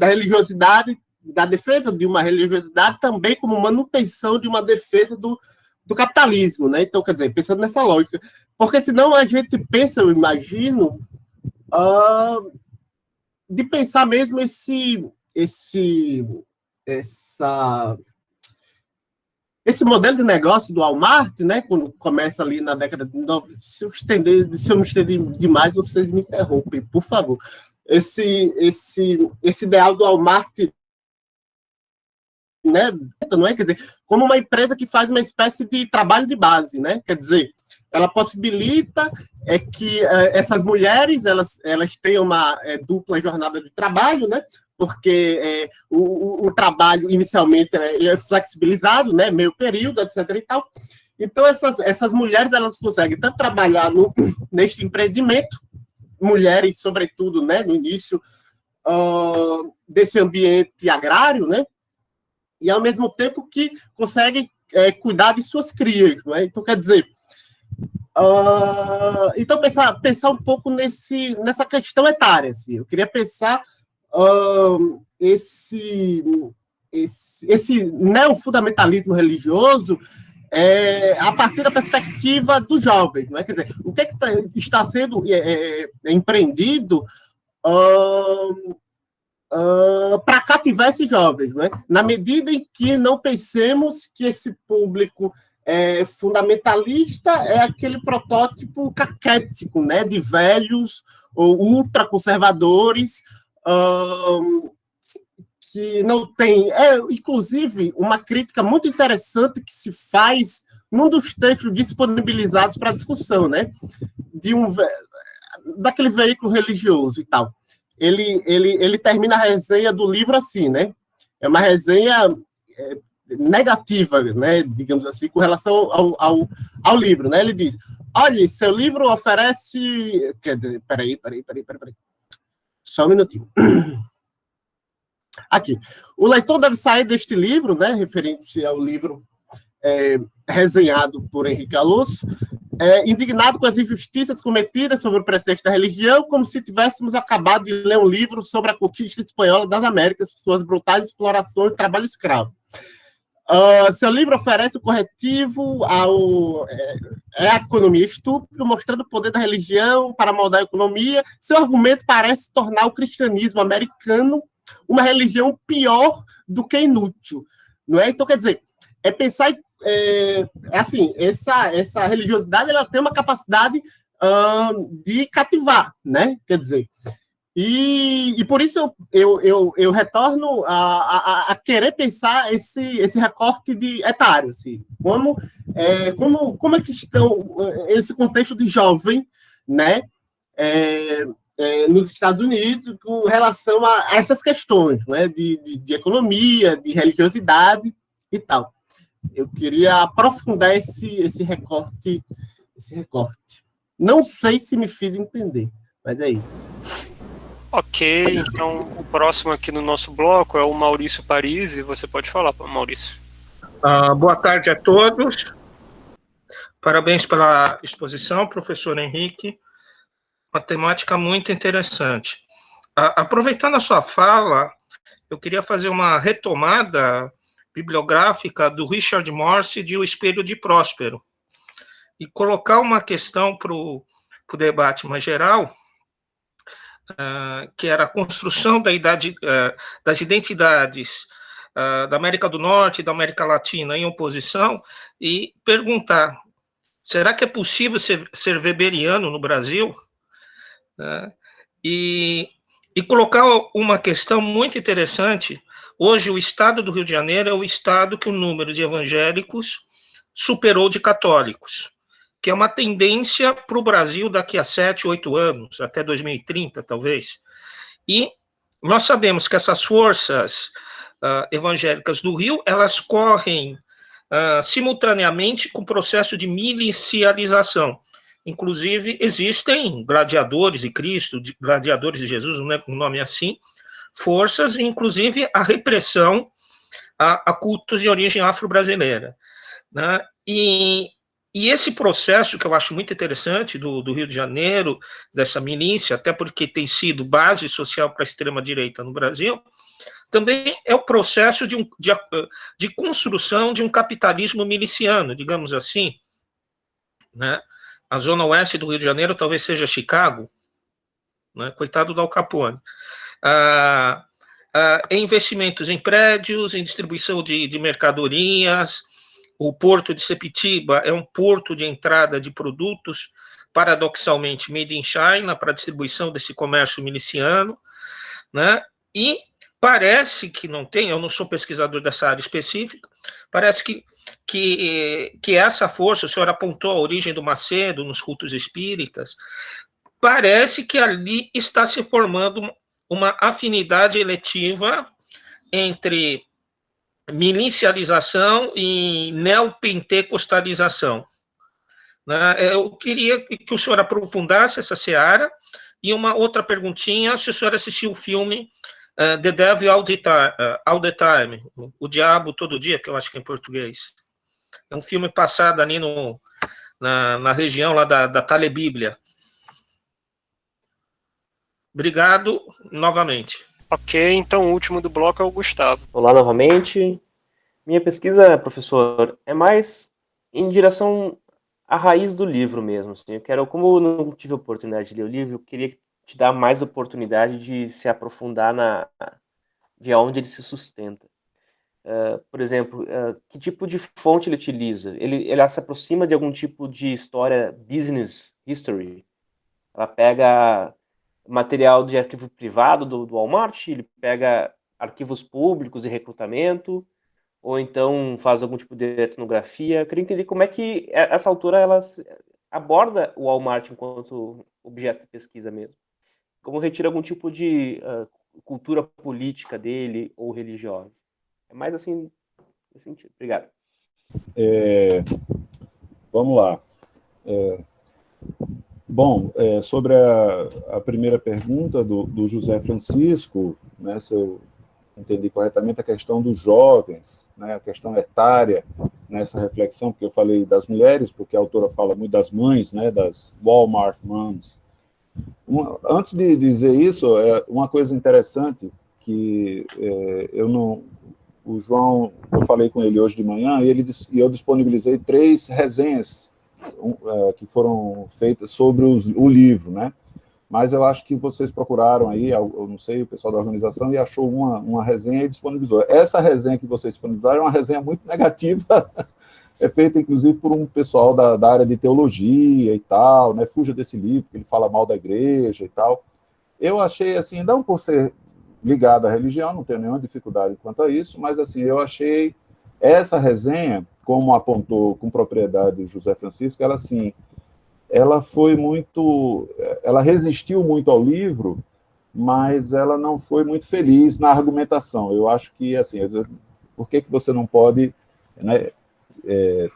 religiosidade, da defesa de uma religiosidade, também como manutenção de uma defesa do capitalismo, né? Então, quer dizer, pensando nessa lógica. Porque senão a gente pensa, eu imagino, de pensar mesmo esse modelo de negócio do Walmart, né, quando começa ali na década de 90, se eu me estender demais, vocês me interrompem, por favor. Esse ideal do Walmart, né, não é? Quer dizer, como uma empresa que faz uma espécie de trabalho de base, né? Quer dizer, ela possibilita que essas mulheres elas tenham uma dupla jornada de trabalho, né? Porque o trabalho inicialmente é flexibilizado, né? Meio período, etc. e tal. Então, essas mulheres elas conseguem tanto trabalhar neste empreendimento, mulheres, sobretudo, né? No início desse ambiente agrário, né? E, ao mesmo tempo, que conseguem cuidar de suas crias, não é? Então, quer dizer... então, pensar um pouco nessa questão etária. Assim. Eu queria pensar esse neofundamentalismo religioso a partir da perspectiva dos jovens. Não é? Quer dizer, o que está sendo empreendido para cativar esses jovens, não é? Na medida em que não pensemos que esse público fundamentalista é aquele protótipo caquético, né, de velhos ou ultraconservadores que não tem... inclusive, uma crítica muito interessante que se faz num dos textos disponibilizados para discussão, né, daquele veículo religioso e tal. Ele termina a resenha do livro assim, né? É uma resenha negativa, né? Digamos assim, com relação ao livro, né? Ele diz: olha, seu livro oferece... Quer dizer, peraí. Só um minutinho. Aqui. O leitor deve sair deste livro, né? Referente ao livro resenhado por Henrique Alonso, indignado com as injustiças cometidas sobre o pretexto da religião, como se tivéssemos acabado de ler um livro sobre a conquista espanhola das Américas, suas brutais explorações e trabalho escravo. Seu livro oferece o corretivo à economia estúpida, mostrando o poder da religião para moldar a economia. Seu argumento parece tornar o cristianismo americano uma religião pior do que inútil. Não é? Então, quer dizer, pensar assim, essa religiosidade, ela tem uma capacidade de cativar, né? Quer dizer, e por isso eu retorno a querer pensar esse recorte de etário, assim, como é que estão esse contexto de jovem, né, nos Estados Unidos com relação a essas questões, né, de economia, de religiosidade e tal. Eu queria aprofundar esse recorte. Não sei se me fiz entender, mas é isso. Ok, então o próximo aqui no nosso bloco é o Maurício Parisi. Você pode falar, Maurício. Boa tarde a todos. Parabéns pela exposição, professor Henrique. Uma temática muito interessante. Aproveitando a sua fala, eu queria fazer uma retomada bibliográfica do Richard Morse de O Espelho de Próspero e colocar uma questão para o debate mais geral, que era a construção das identidades da América do Norte e da América Latina em oposição, e perguntar, será que é possível ser weberiano no Brasil? E colocar uma questão muito interessante. Hoje, o estado do Rio de Janeiro é o estado que o número de evangélicos superou de católicos, que é uma tendência para o Brasil daqui a 7, 8 anos, até 2030, talvez. E nós sabemos que essas forças evangélicas do Rio, elas correm simultaneamente com o processo de milicialização. Inclusive, existem gladiadores de Cristo, gladiadores de Jesus, um nome assim, forças, inclusive a repressão a cultos de origem afro-brasileira, né? E esse processo, que eu acho muito interessante, do Rio de Janeiro, dessa milícia, até porque tem sido base social para a extrema-direita no Brasil, também é o processo de construção de um capitalismo miliciano, digamos assim, né? A zona oeste do Rio de Janeiro talvez seja Chicago, né? Coitado do Al Capone. Em investimentos em prédios, em distribuição de mercadorias. O porto de Sepitiba é um porto de entrada de produtos, paradoxalmente, made in China, para distribuição desse comércio miliciano, né? E parece que não tem, eu não sou pesquisador dessa área específica, parece que essa força, o senhor apontou a origem do Macedo nos cultos espíritas, parece que ali está se formando uma afinidade eletiva entre milicialização e neopentecostalização. Eu queria que o senhor aprofundasse essa seara. E uma outra perguntinha, se o senhor assistiu o filme The Devil All the Time, O Diabo Todo Dia, que eu acho que é em português. É um filme passado ali na região lá da Telebíblia. Obrigado novamente. Ok, então o último do bloco é o Gustavo. Olá novamente. Minha pesquisa, professor, é mais em direção à raiz do livro mesmo. Assim. Como eu não tive a oportunidade de ler o livro, eu queria te dar mais oportunidade de se aprofundar de onde ele se sustenta. Por exemplo, que tipo de fonte ele utiliza? Ele se aproxima de algum tipo de história business history? Ela pega material de arquivo privado do Walmart, ele pega arquivos públicos de recrutamento, ou então faz algum tipo de etnografia. Eu queria entender como é que essa autora ela aborda o Walmart enquanto objeto de pesquisa mesmo. Como retira algum tipo de cultura política dele ou religiosa. É mais assim, nesse sentido. Obrigado. Vamos lá. Bom, sobre a primeira pergunta do José Francisco, né, se eu entendi corretamente, a questão dos jovens, né, a questão etária, nessa reflexão, porque eu falei das mulheres, porque a autora fala muito das mães, né, das Walmart moms. Antes de dizer isso, uma coisa interessante que o João, eu falei com ele hoje de manhã, e eu disponibilizei 3 resenhas que foram feitas sobre o livro, né? Mas eu acho que vocês procuraram aí, eu não sei, o pessoal da organização, e achou uma resenha e disponibilizou. Essa resenha que vocês disponibilizaram é uma resenha muito negativa é feita, inclusive, por um pessoal da área de teologia e tal, né? Fuja desse livro, que ele fala mal da igreja e tal. Eu achei, assim, não por ser ligado à religião, não tenho nenhuma dificuldade quanto a isso, mas, assim, eu achei essa resenha, como apontou com propriedade o José Francisco, ela, assim, ela foi muito... Ela resistiu muito ao livro, mas ela não foi muito feliz na argumentação. Eu acho que, assim, por que você não pode, né,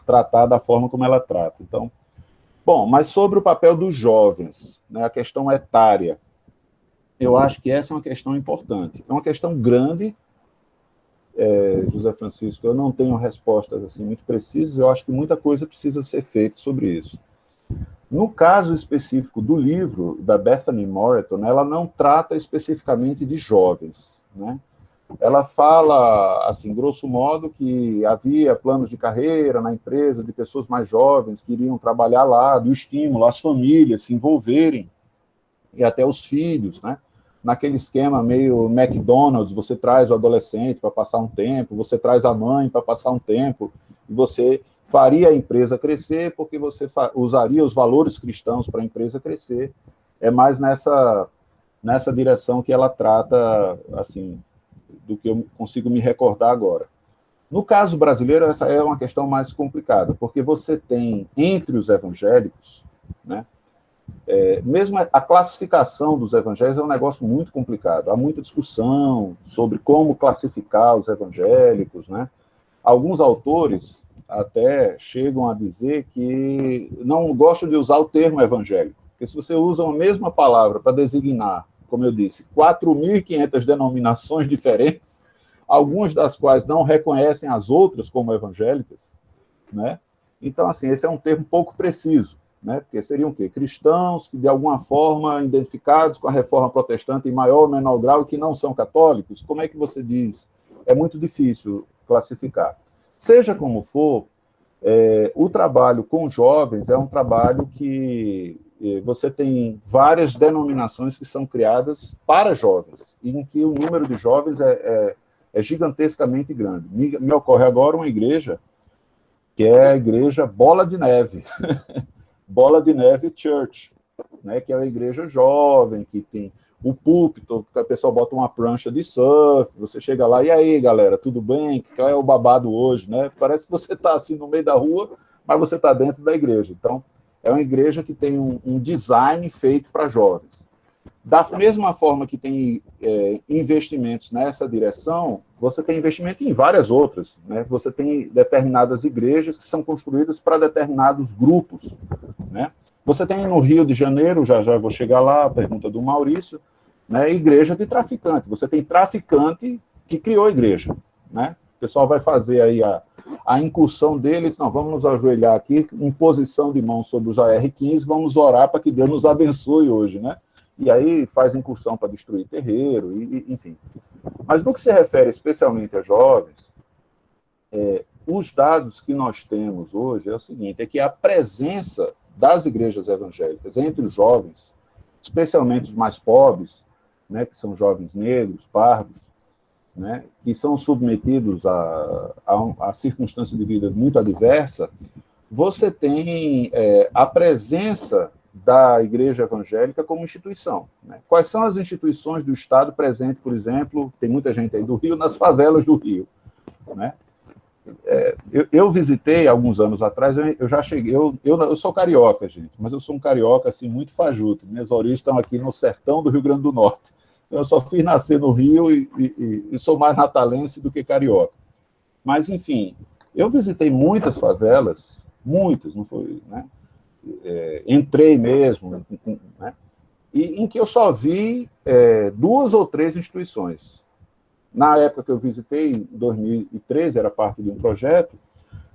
tratar da forma como ela trata? Então, bom, mas sobre o papel dos jovens, né, a questão etária, eu acho que essa é uma questão importante. É uma questão grande, José Francisco, eu não tenho respostas assim muito precisas, eu acho que muita coisa precisa ser feita sobre isso. No caso específico do livro da Bethany Moreton, ela não trata especificamente de jovens, né? Ela fala, assim, grosso modo, que havia planos de carreira na empresa de pessoas mais jovens que iriam trabalhar lá, do estímulo às famílias se envolverem, e até os filhos, né? Naquele esquema meio McDonald's, você traz o adolescente para passar um tempo, você traz a mãe para passar um tempo, e você faria a empresa crescer porque você usaria os valores cristãos para a empresa crescer. É mais nessa direção que ela trata, assim, do que eu consigo me recordar agora. No caso brasileiro, essa é uma questão mais complicada, porque você tem, entre os evangélicos, né, mesmo a classificação dos evangelhos é um negócio muito complicado. Há muita discussão sobre como classificar os evangélicos, né? Alguns autores até chegam a dizer que não gostam de usar o termo evangélico, porque se você usa a mesma palavra para designar, como eu disse, 4.500 denominações diferentes, algumas das quais não reconhecem as outras como evangélicas, né? Então, assim, esse é um termo pouco preciso, né? Porque seriam o quê? Cristãos que, de alguma forma, identificados com a reforma protestante em maior ou menor grau e que não são católicos. Como é que você diz? É muito difícil classificar. Seja como for, o trabalho com jovens é um trabalho que você tem várias denominações que são criadas para jovens, em que o número de jovens é gigantescamente grande. Me ocorre agora uma igreja que é a igreja Bola de Neve, Bola de Neve Church, né, que é uma igreja jovem, que tem o púlpito, que a pessoa bota uma prancha de surf, você chega lá, e aí, galera, tudo bem? Qual é o babado hoje? Né? Parece que você está assim no meio da rua, mas você está dentro da igreja. Então, é uma igreja que tem um design feito para jovens. Da mesma forma que tem investimentos nessa direção, você tem investimento em várias outras, né? Você tem determinadas igrejas que são construídas para determinados grupos, né? Você tem no Rio de Janeiro, já vou chegar lá, a pergunta do Maurício, né, igreja de traficante. Você tem traficante que criou a igreja, né? O pessoal vai fazer aí a incursão dele, não, vamos nos ajoelhar aqui, em posição de mão sobre os AR-15, vamos orar para que Deus nos abençoe hoje, né? E aí faz incursão para destruir terreiro, enfim. Mas no que se refere especialmente a jovens, os dados que nós temos hoje é o seguinte, é que a presença das igrejas evangélicas entre os jovens, especialmente os mais pobres, né, que são jovens negros, pardos, né, que são submetidos a circunstância de vida muito adversa, você tem a presença da igreja evangélica como instituição. Né? Quais são as instituições do Estado presentes, por exemplo, tem muita gente aí do Rio, nas favelas do Rio, né? Eu visitei alguns anos atrás, eu já cheguei, eu sou carioca, gente, mas eu sou um carioca assim, muito fajuto. Minhas origens estão aqui no sertão do Rio Grande do Norte. Eu só fiz nascer no Rio e sou mais natalense do que carioca. Mas, enfim, eu visitei muitas favelas, muitas, não foi, né? Entrei mesmo, né? E em que eu só vi 2 ou 3 instituições. Na época que eu visitei, em 2013, era parte de um projeto,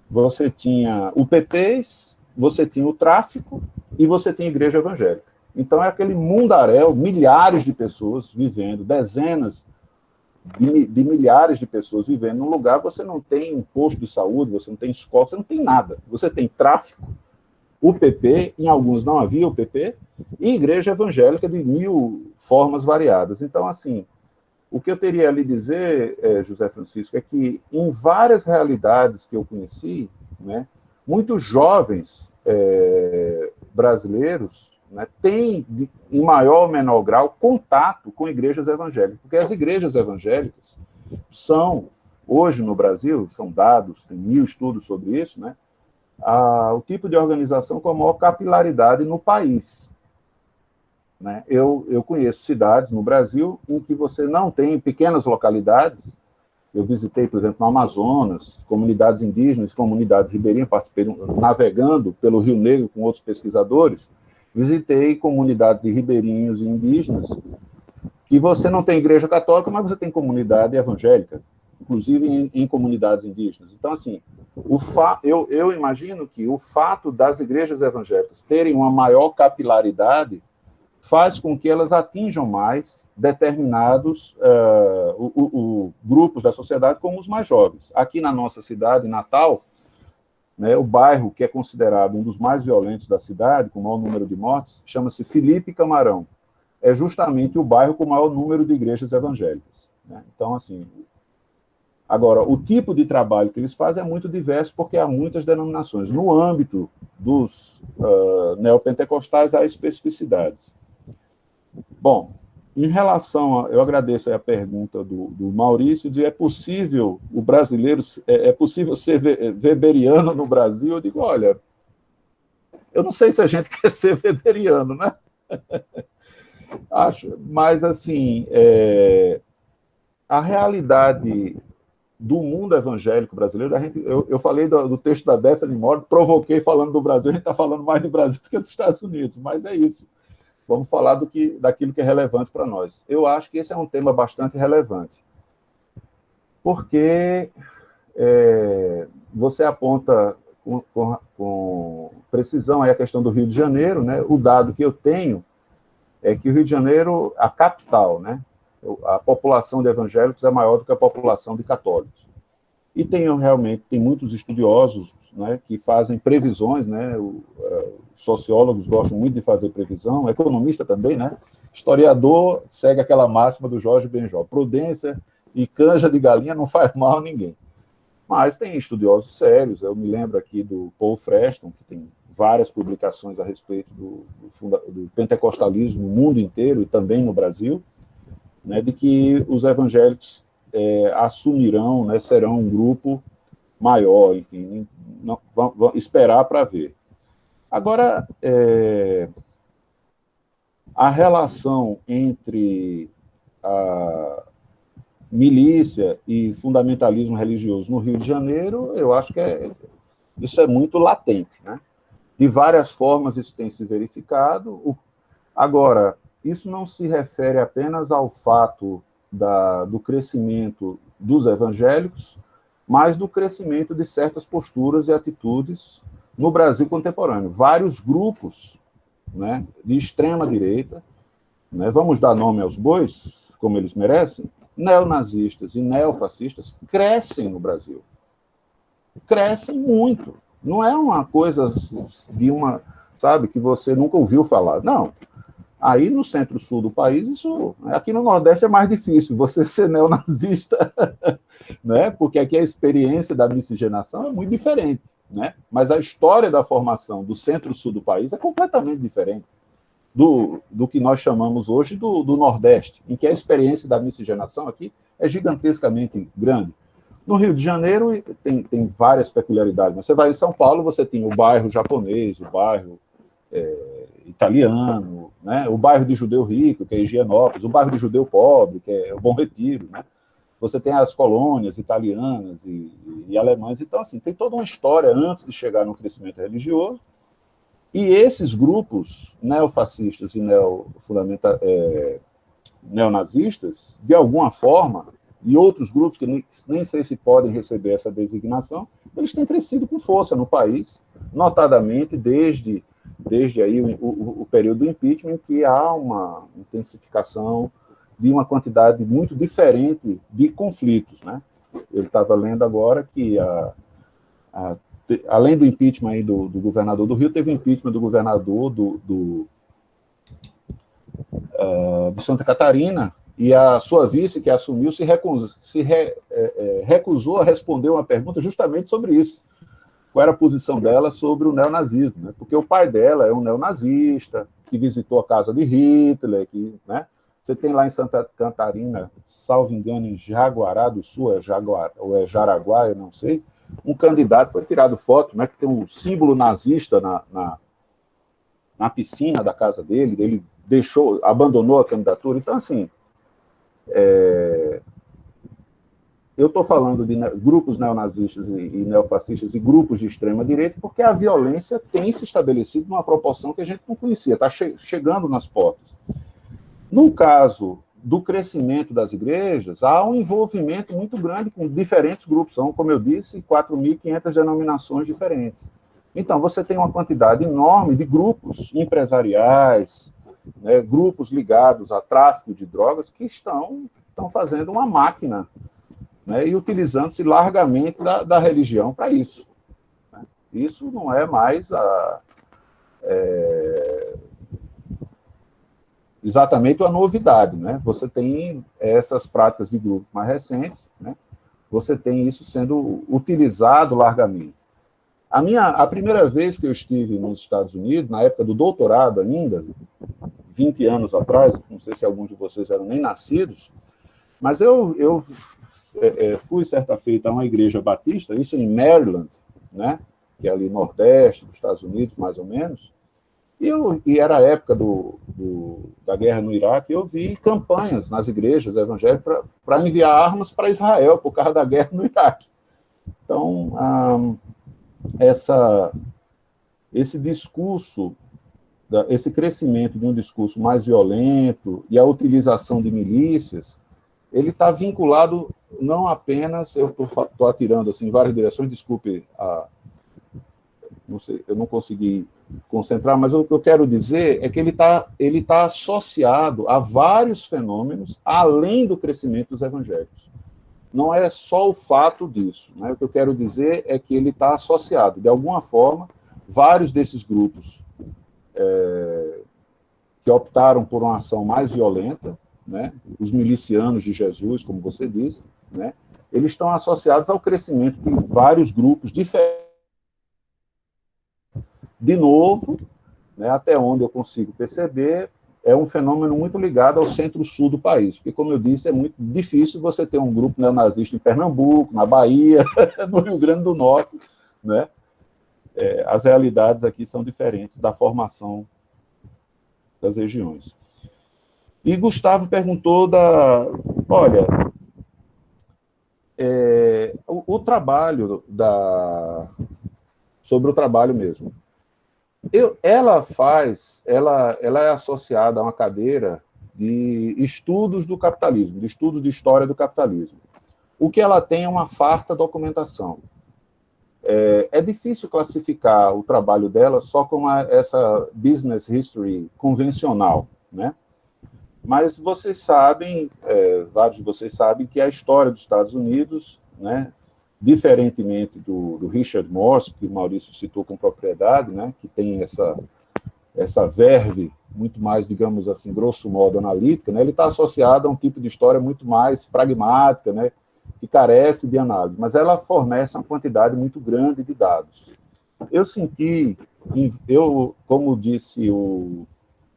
você tinha UPTs, você tinha o tráfico e você tinha a igreja evangélica. Então, é aquele mundaréu, milhares de pessoas vivendo, dezenas de milhares de pessoas vivendo num lugar, você não tem um posto de saúde, você não tem escola, você não tem nada. Você tem tráfico, UPP, em alguns não havia UPP, e igreja evangélica de 1000 formas variadas. Então, assim, o que eu teria a lhe dizer, José Francisco, é que em várias realidades que eu conheci, né, muitos jovens brasileiros, né, têm, em maior ou menor grau, contato com igrejas evangélicas, porque as igrejas evangélicas são, hoje no Brasil, são dados, tem 1000 estudos sobre isso, né, o tipo de organização com a maior capilaridade no país. Né? Eu conheço cidades no Brasil em que você não tem, pequenas localidades. Eu visitei, por exemplo, no Amazonas, comunidades indígenas, comunidades ribeirinhas, participei navegando pelo Rio Negro com outros pesquisadores, visitei comunidades de ribeirinhos e indígenas, e você não tem igreja católica, mas você tem comunidade evangélica, inclusive em comunidades indígenas. Então, assim, eu imagino que o fato das igrejas evangélicas terem uma maior capilaridade faz com que elas atinjam mais determinados grupos da sociedade, como os mais jovens. Aqui na nossa cidade, Natal, né, o bairro que é considerado um dos mais violentos da cidade, com o maior número de mortes, chama-se Felipe Camarão. É justamente o bairro com o maior número de igrejas evangélicas. Né? Então, assim... Agora, o tipo de trabalho que eles fazem é muito diverso, porque há muitas denominações. No âmbito dos neopentecostais, há especificidades. Bom, em relação eu agradeço a pergunta do Maurício, de é possível o brasileiro, é possível ser weberiano no Brasil? Eu digo, olha, eu não sei se a gente quer ser weberiano, né? Acho, mas assim, a realidade do mundo evangélico brasileiro, eu falei do texto da Bethany Moore, provoquei falando do Brasil, a gente está falando mais do Brasil do que dos Estados Unidos, mas é isso. Vamos falar daquilo que é relevante para nós. Eu acho que esse é um tema bastante relevante, porque você aponta com precisão aí a questão do Rio de Janeiro, né? O dado que eu tenho é que o Rio de Janeiro, a capital, né? A população de evangélicos é maior do que a população de católicos. E tem muitos estudiosos, né, que fazem previsões, né? Sociólogos gostam muito de fazer previsão, economista também, né? Historiador segue aquela máxima do Jorge Benjol: prudência e canja de galinha não faz mal a ninguém. Mas tem estudiosos sérios, eu me lembro aqui do Paul Freston, que tem várias publicações a respeito do pentecostalismo no mundo inteiro e também no Brasil, né, de que os evangélicos assumirão, né, serão um grupo maior, enfim, vão esperar para ver. Agora, a relação entre a milícia e fundamentalismo religioso no Rio de Janeiro, eu acho que isso é muito latente, né? De várias formas isso tem se verificado. Agora, isso não se refere apenas ao fato do crescimento dos evangélicos, mas do crescimento de certas posturas e atitudes no Brasil contemporâneo. Vários grupos, né, de extrema-direita, né, vamos dar nome aos bois, como eles merecem, neonazistas e neofascistas crescem no Brasil. Crescem muito. Não é uma coisa sabe, que você nunca ouviu falar. Não. Aí no centro-sul do país, aqui no Nordeste é mais difícil você ser neonazista, né? Porque aqui a experiência da miscigenação é muito diferente, né? Mas a história da formação do centro-sul do país é completamente diferente do que nós chamamos hoje do Nordeste, em que a experiência da miscigenação aqui é gigantescamente grande. No Rio de Janeiro tem várias peculiaridades, mas você vai em São Paulo, você tem o bairro japonês, o bairro italiano, né? O bairro de judeu rico, que é Higienópolis, o bairro de judeu pobre, que é o Bom Retiro, né? Você tem as colônias italianas e alemãs. Então, assim, tem toda uma história antes de chegar no crescimento religioso. E esses grupos neofascistas e neonazistas, de alguma forma, e outros grupos que nem sei se podem receber essa designação, eles têm crescido com força no país, notadamente desde aí o período do impeachment, que há uma intensificação de uma quantidade muito diferente de conflitos, né? Eu estava lendo agora que, além do impeachment aí do governador do Rio, teve o impeachment do governador de Santa Catarina, e a sua vice, que assumiu, recusou a responder uma pergunta justamente sobre isso. qual era a posição dela sobre o neonazismo, né? Porque o pai dela é um neonazista, que visitou a casa de Hitler, que, né? Você tem lá em Santa Catarina, salvo engano, em Jaguará do Sul, ou é Jaraguá, eu não sei, um candidato, foi tirado foto, né, que tem um símbolo nazista na piscina da casa dele, ele abandonou a candidatura. Então, assim, eu estou falando de grupos neonazistas e neofascistas e grupos de extrema-direita porque a violência tem se estabelecido numa proporção que a gente não conhecia, está chegando nas portas. No caso do crescimento das igrejas, há um envolvimento muito grande com diferentes grupos, são, como eu disse, 4.500 denominações diferentes. Então, você tem uma quantidade enorme de grupos empresariais, né, grupos ligados a tráfico de drogas, que estão fazendo uma máquina, né, e utilizando-se largamente da religião para isso. Né? Isso não é mais exatamente uma novidade, né? Você tem essas práticas de grupos mais recentes, né? Você tem isso sendo utilizado largamente. A primeira vez que eu estive nos Estados Unidos, na época do doutorado ainda, 20 anos atrás, não sei se alguns de vocês eram nem nascidos, mas eu fui certa feita a uma igreja batista, isso em Maryland, né? Que é ali nordeste dos Estados Unidos, mais ou menos, e era a época da guerra no Iraque, eu vi campanhas nas igrejas evangélicas para enviar armas para Israel por causa da guerra no Iraque. Então, esse discurso, esse crescimento de um discurso mais violento e a utilização de milícias, ele está vinculado não apenas, eu estou atirando assim, em várias direções, desculpe, não sei, eu não consegui concentrar, mas o que eu quero dizer é que ele tá associado a vários fenômenos, além do crescimento dos evangélicos. Não é só o fato disso, né? O que eu quero dizer é que ele está associado, de alguma forma, vários desses grupos que optaram por uma ação mais violenta, né? Os milicianos de Jesus, como você disse, né? Eles estão associados ao crescimento de vários grupos diferentes. De novo, né, até onde eu consigo perceber, é um fenômeno muito ligado ao centro-sul do país, porque, como eu disse, é muito difícil você ter um grupo neonazista em Pernambuco, na Bahia, no Rio Grande do Norte, né? As realidades aqui são diferentes da formação das regiões. E Gustavo perguntou olha, o trabalho sobre o trabalho mesmo. Ela é associada a uma cadeira de estudos do capitalismo, de estudos de história do capitalismo. O que ela tem é uma farta documentação. É difícil classificar o trabalho dela só com essa business history convencional, né? Mas vocês sabem, vários de vocês sabem, que a história dos Estados Unidos, né, diferentemente do Richard Morse, que o Maurício citou com propriedade, né, que tem essa verve muito mais, digamos assim, grosso modo, analítica, né, ele está associado a um tipo de história muito mais pragmática, né, que carece de análise, mas ela fornece uma quantidade muito grande de dados. Eu senti, como disse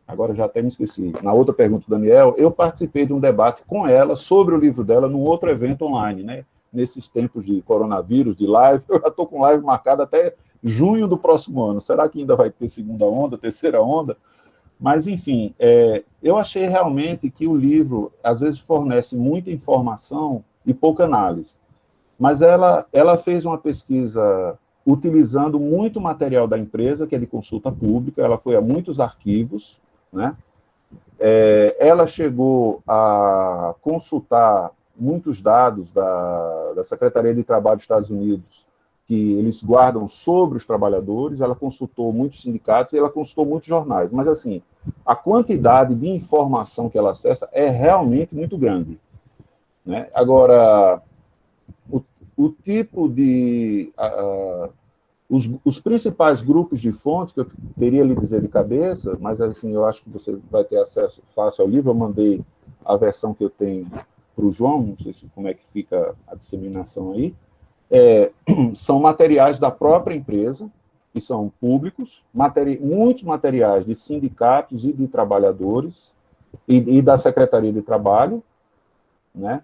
agora já até me esqueci, na outra pergunta do Daniel, eu participei de um debate com ela sobre o livro dela num outro evento online, né, nesses tempos de coronavírus, de live, eu já estou com live marcada até junho do próximo ano. Será que ainda vai ter segunda onda, terceira onda? Mas, enfim, eu achei realmente que o livro, às vezes, fornece muita informação e pouca análise. Mas ela fez uma pesquisa utilizando muito material da empresa, que é de consulta pública, ela foi a muitos arquivos, né? Ela chegou a consultar muitos dados da Secretaria de Trabalho dos Estados Unidos que eles guardam sobre os trabalhadores, ela consultou muitos sindicatos e ela consultou muitos jornais, mas, assim, a quantidade de informação que ela acessa é realmente muito grande, né? Agora, o tipo de... os principais grupos de fontes, que eu teria lhe dizer de cabeça, mas, assim, eu acho que você vai ter acesso fácil ao livro, eu mandei a versão que eu tenho para o João, não sei como é que fica a disseminação aí, são materiais da própria empresa, que são públicos, muitos materiais de sindicatos e de trabalhadores, e da Secretaria de Trabalho, né?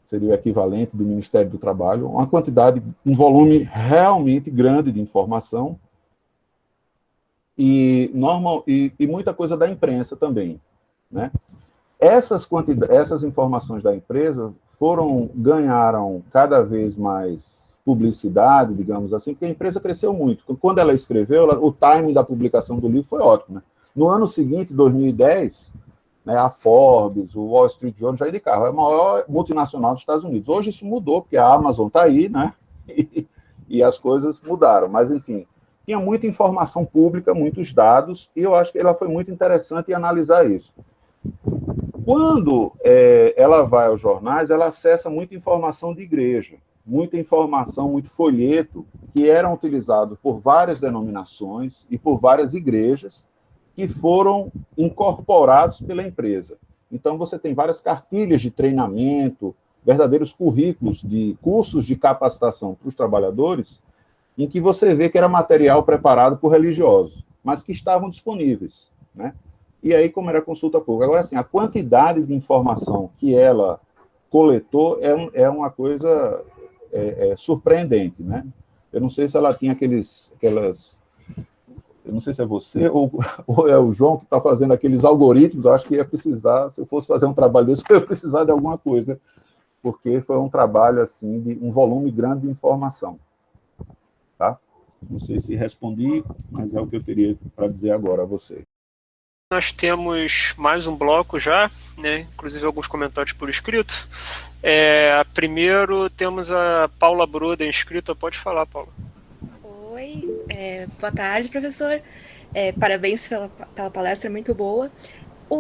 Seria o equivalente do Ministério do Trabalho, uma quantidade, um volume realmente grande de informação, e muita coisa da imprensa também, né? Essas informações da empresa ganharam cada vez mais publicidade, digamos assim, porque a empresa cresceu muito. Quando ela escreveu, o timing da publicação do livro foi ótimo, né? No ano seguinte, 2010, né, a Forbes, o Wall Street Journal já indicavam, é a maior multinacional dos Estados Unidos. Hoje isso mudou, porque a Amazon está aí, né? E as coisas mudaram. Mas, enfim, tinha muita informação pública, muitos dados, e eu acho que ela foi muito interessante em analisar isso. Quando ela vai aos jornais, ela acessa muita informação de igreja, muita informação, muito folheto, que eram utilizados por várias denominações e por várias igrejas, que foram incorporados pela empresa. Então, você tem várias cartilhas de treinamento, verdadeiros currículos de cursos de capacitação para os trabalhadores, em que você vê que era material preparado por religiosos, mas que estavam disponíveis, né? E aí, como era consulta pública. Agora, assim, a quantidade de informação que ela coletou é uma coisa surpreendente, né? Eu não sei se ela tinha aquelas... Eu não sei se é você ou é o João que está fazendo aqueles algoritmos. Eu acho que ia precisar, se eu fosse fazer um trabalho desse, eu ia precisar de alguma coisa, porque foi um trabalho, assim, de um volume grande de informação. Tá? Não sei se respondi, mas é o que eu teria para dizer agora a você. Nós temos mais um bloco já, né? Inclusive alguns comentários por escrito. Primeiro temos a Paula Broda inscrita. Pode falar, Paula. Oi, boa tarde, professor. Parabéns pela palestra, muito boa.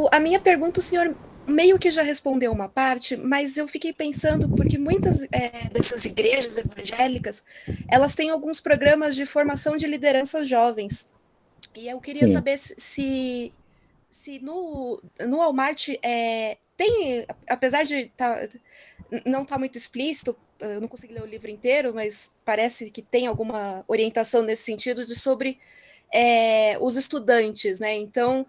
A minha pergunta, o senhor meio que já respondeu uma parte, mas eu fiquei pensando, porque muitas dessas igrejas evangélicas, elas têm alguns programas de formação de lideranças jovens. E eu queria saber se no Walmart tem, apesar de não estar muito explícito, eu não consegui ler o livro inteiro, mas parece que tem alguma orientação nesse sentido sobre os estudantes, né? Então,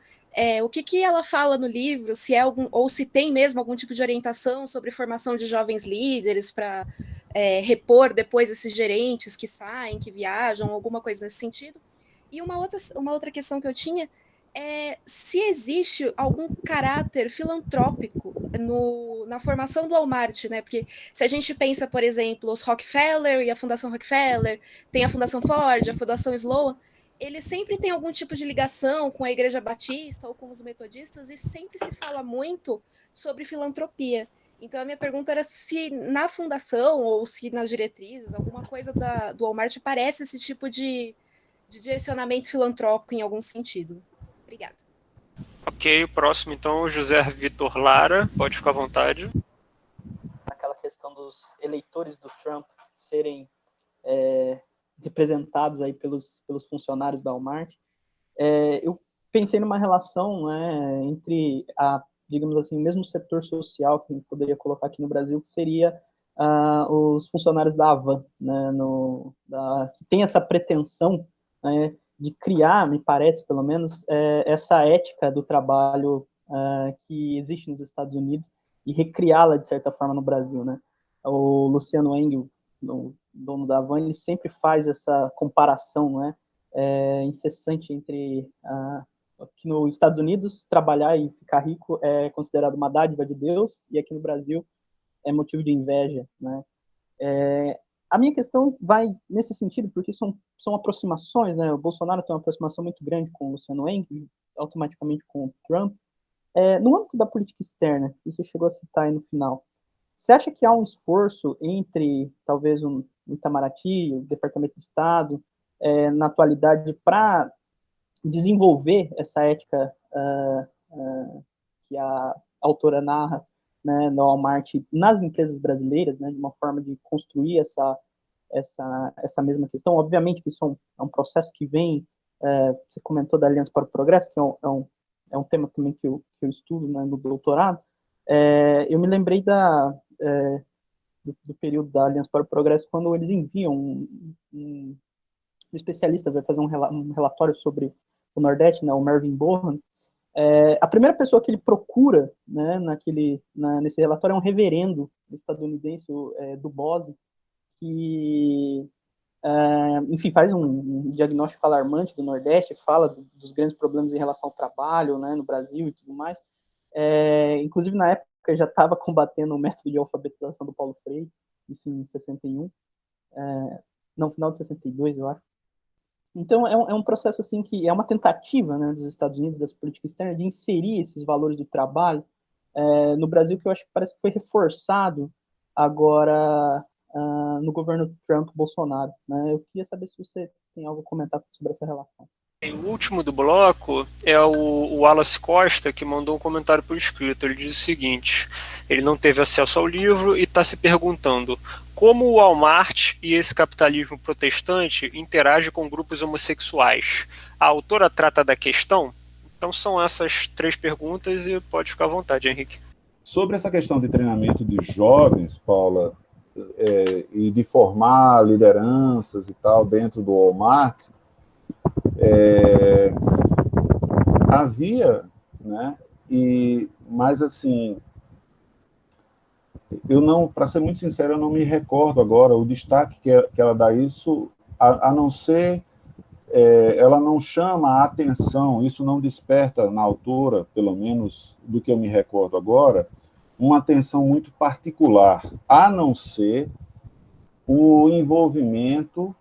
o que ela fala no livro, se é ou se tem mesmo algum tipo de orientação sobre formação de jovens líderes para repor depois esses gerentes que saem, que viajam, alguma coisa nesse sentido. E uma outra questão que eu tinha se existe algum caráter filantrópico na formação do Walmart, né? Porque se a gente pensa, por exemplo, os Rockefeller e a Fundação Rockefeller, tem a Fundação Ford, a Fundação Sloan, eles sempre têm algum tipo de ligação com a Igreja Batista ou com os metodistas e sempre se fala muito sobre filantropia. Então, a minha pergunta era se na fundação ou se nas diretrizes, alguma coisa do Walmart parece esse tipo de direcionamento filantrópico em algum sentido. Obrigada. Ok, o próximo, então, José Vitor Lara. Pode ficar à vontade. Aquela questão dos eleitores do Trump serem representados aí pelos funcionários da Walmart. Eu pensei numa relação, né, entre digamos assim, o mesmo setor social que a gente poderia colocar aqui no Brasil, que seria os funcionários da Havan, né, que tem essa pretensão, né, de criar, me parece, pelo menos, essa ética do trabalho que existe nos Estados Unidos e recriá-la, de certa forma, no Brasil, né? O Luciano Engel, o dono da Havan, ele sempre faz essa comparação, né, incessante entre aqui nos Estados Unidos, trabalhar e ficar rico é considerado uma dádiva de Deus, e aqui no Brasil é motivo de inveja, né? A minha questão vai nesse sentido, porque são aproximações, né? O Bolsonaro tem uma aproximação muito grande com o Luciano Engel, automaticamente com o Trump. No âmbito da política externa, isso chegou a citar aí no final, você acha que há um esforço entre, talvez, o Itamaraty, o Departamento de Estado, na atualidade, para desenvolver essa ética que a autora narra, né, no Walmart, nas empresas brasileiras, né, de uma forma de construir essa mesma questão? Obviamente que isso é um processo que vem, você comentou da Aliança para o Progresso, que é um tema também que eu estudo, né, no doutorado. Eu me lembrei do período da Aliança para o Progresso, quando eles enviam um especialista, vai fazer um relatório sobre o Nordeste, né, o Mervyn Bohan. A primeira pessoa que ele procura, né, nesse relatório é um reverendo estadunidense, do Bose, que, enfim, faz um diagnóstico alarmante do Nordeste, fala dos grandes problemas em relação ao trabalho, né, no Brasil e tudo mais. Inclusive, na época, já estava combatendo o método de alfabetização do Paulo Freire, isso em 61, no final de 62, eu acho. Então, é um processo assim que é uma tentativa, né, dos Estados Unidos, das políticas externas, de inserir esses valores do trabalho no Brasil, que eu acho que parece que foi reforçado agora no governo Trump-Bolsonaro. Né? Eu queria saber se você tem algo a comentar sobre essa relação. O último do bloco é o Wallace Costa, que mandou um comentário por escrito. Ele diz o seguinte: ele não teve acesso ao livro e está se perguntando como o Walmart e esse capitalismo protestante interagem com grupos homossexuais. A autora trata da questão? Então são essas 3 perguntas e pode ficar à vontade, Henrique. Sobre essa questão de treinamento de jovens, Paula, e de formar lideranças e tal dentro do Walmart, havia, né? Mas assim, para ser muito sincero, eu não me recordo agora o destaque que ela dá isso, a não ser, ela não chama a atenção, isso não desperta na autora, pelo menos do que eu me recordo agora, uma atenção muito particular, a não ser o envolvimento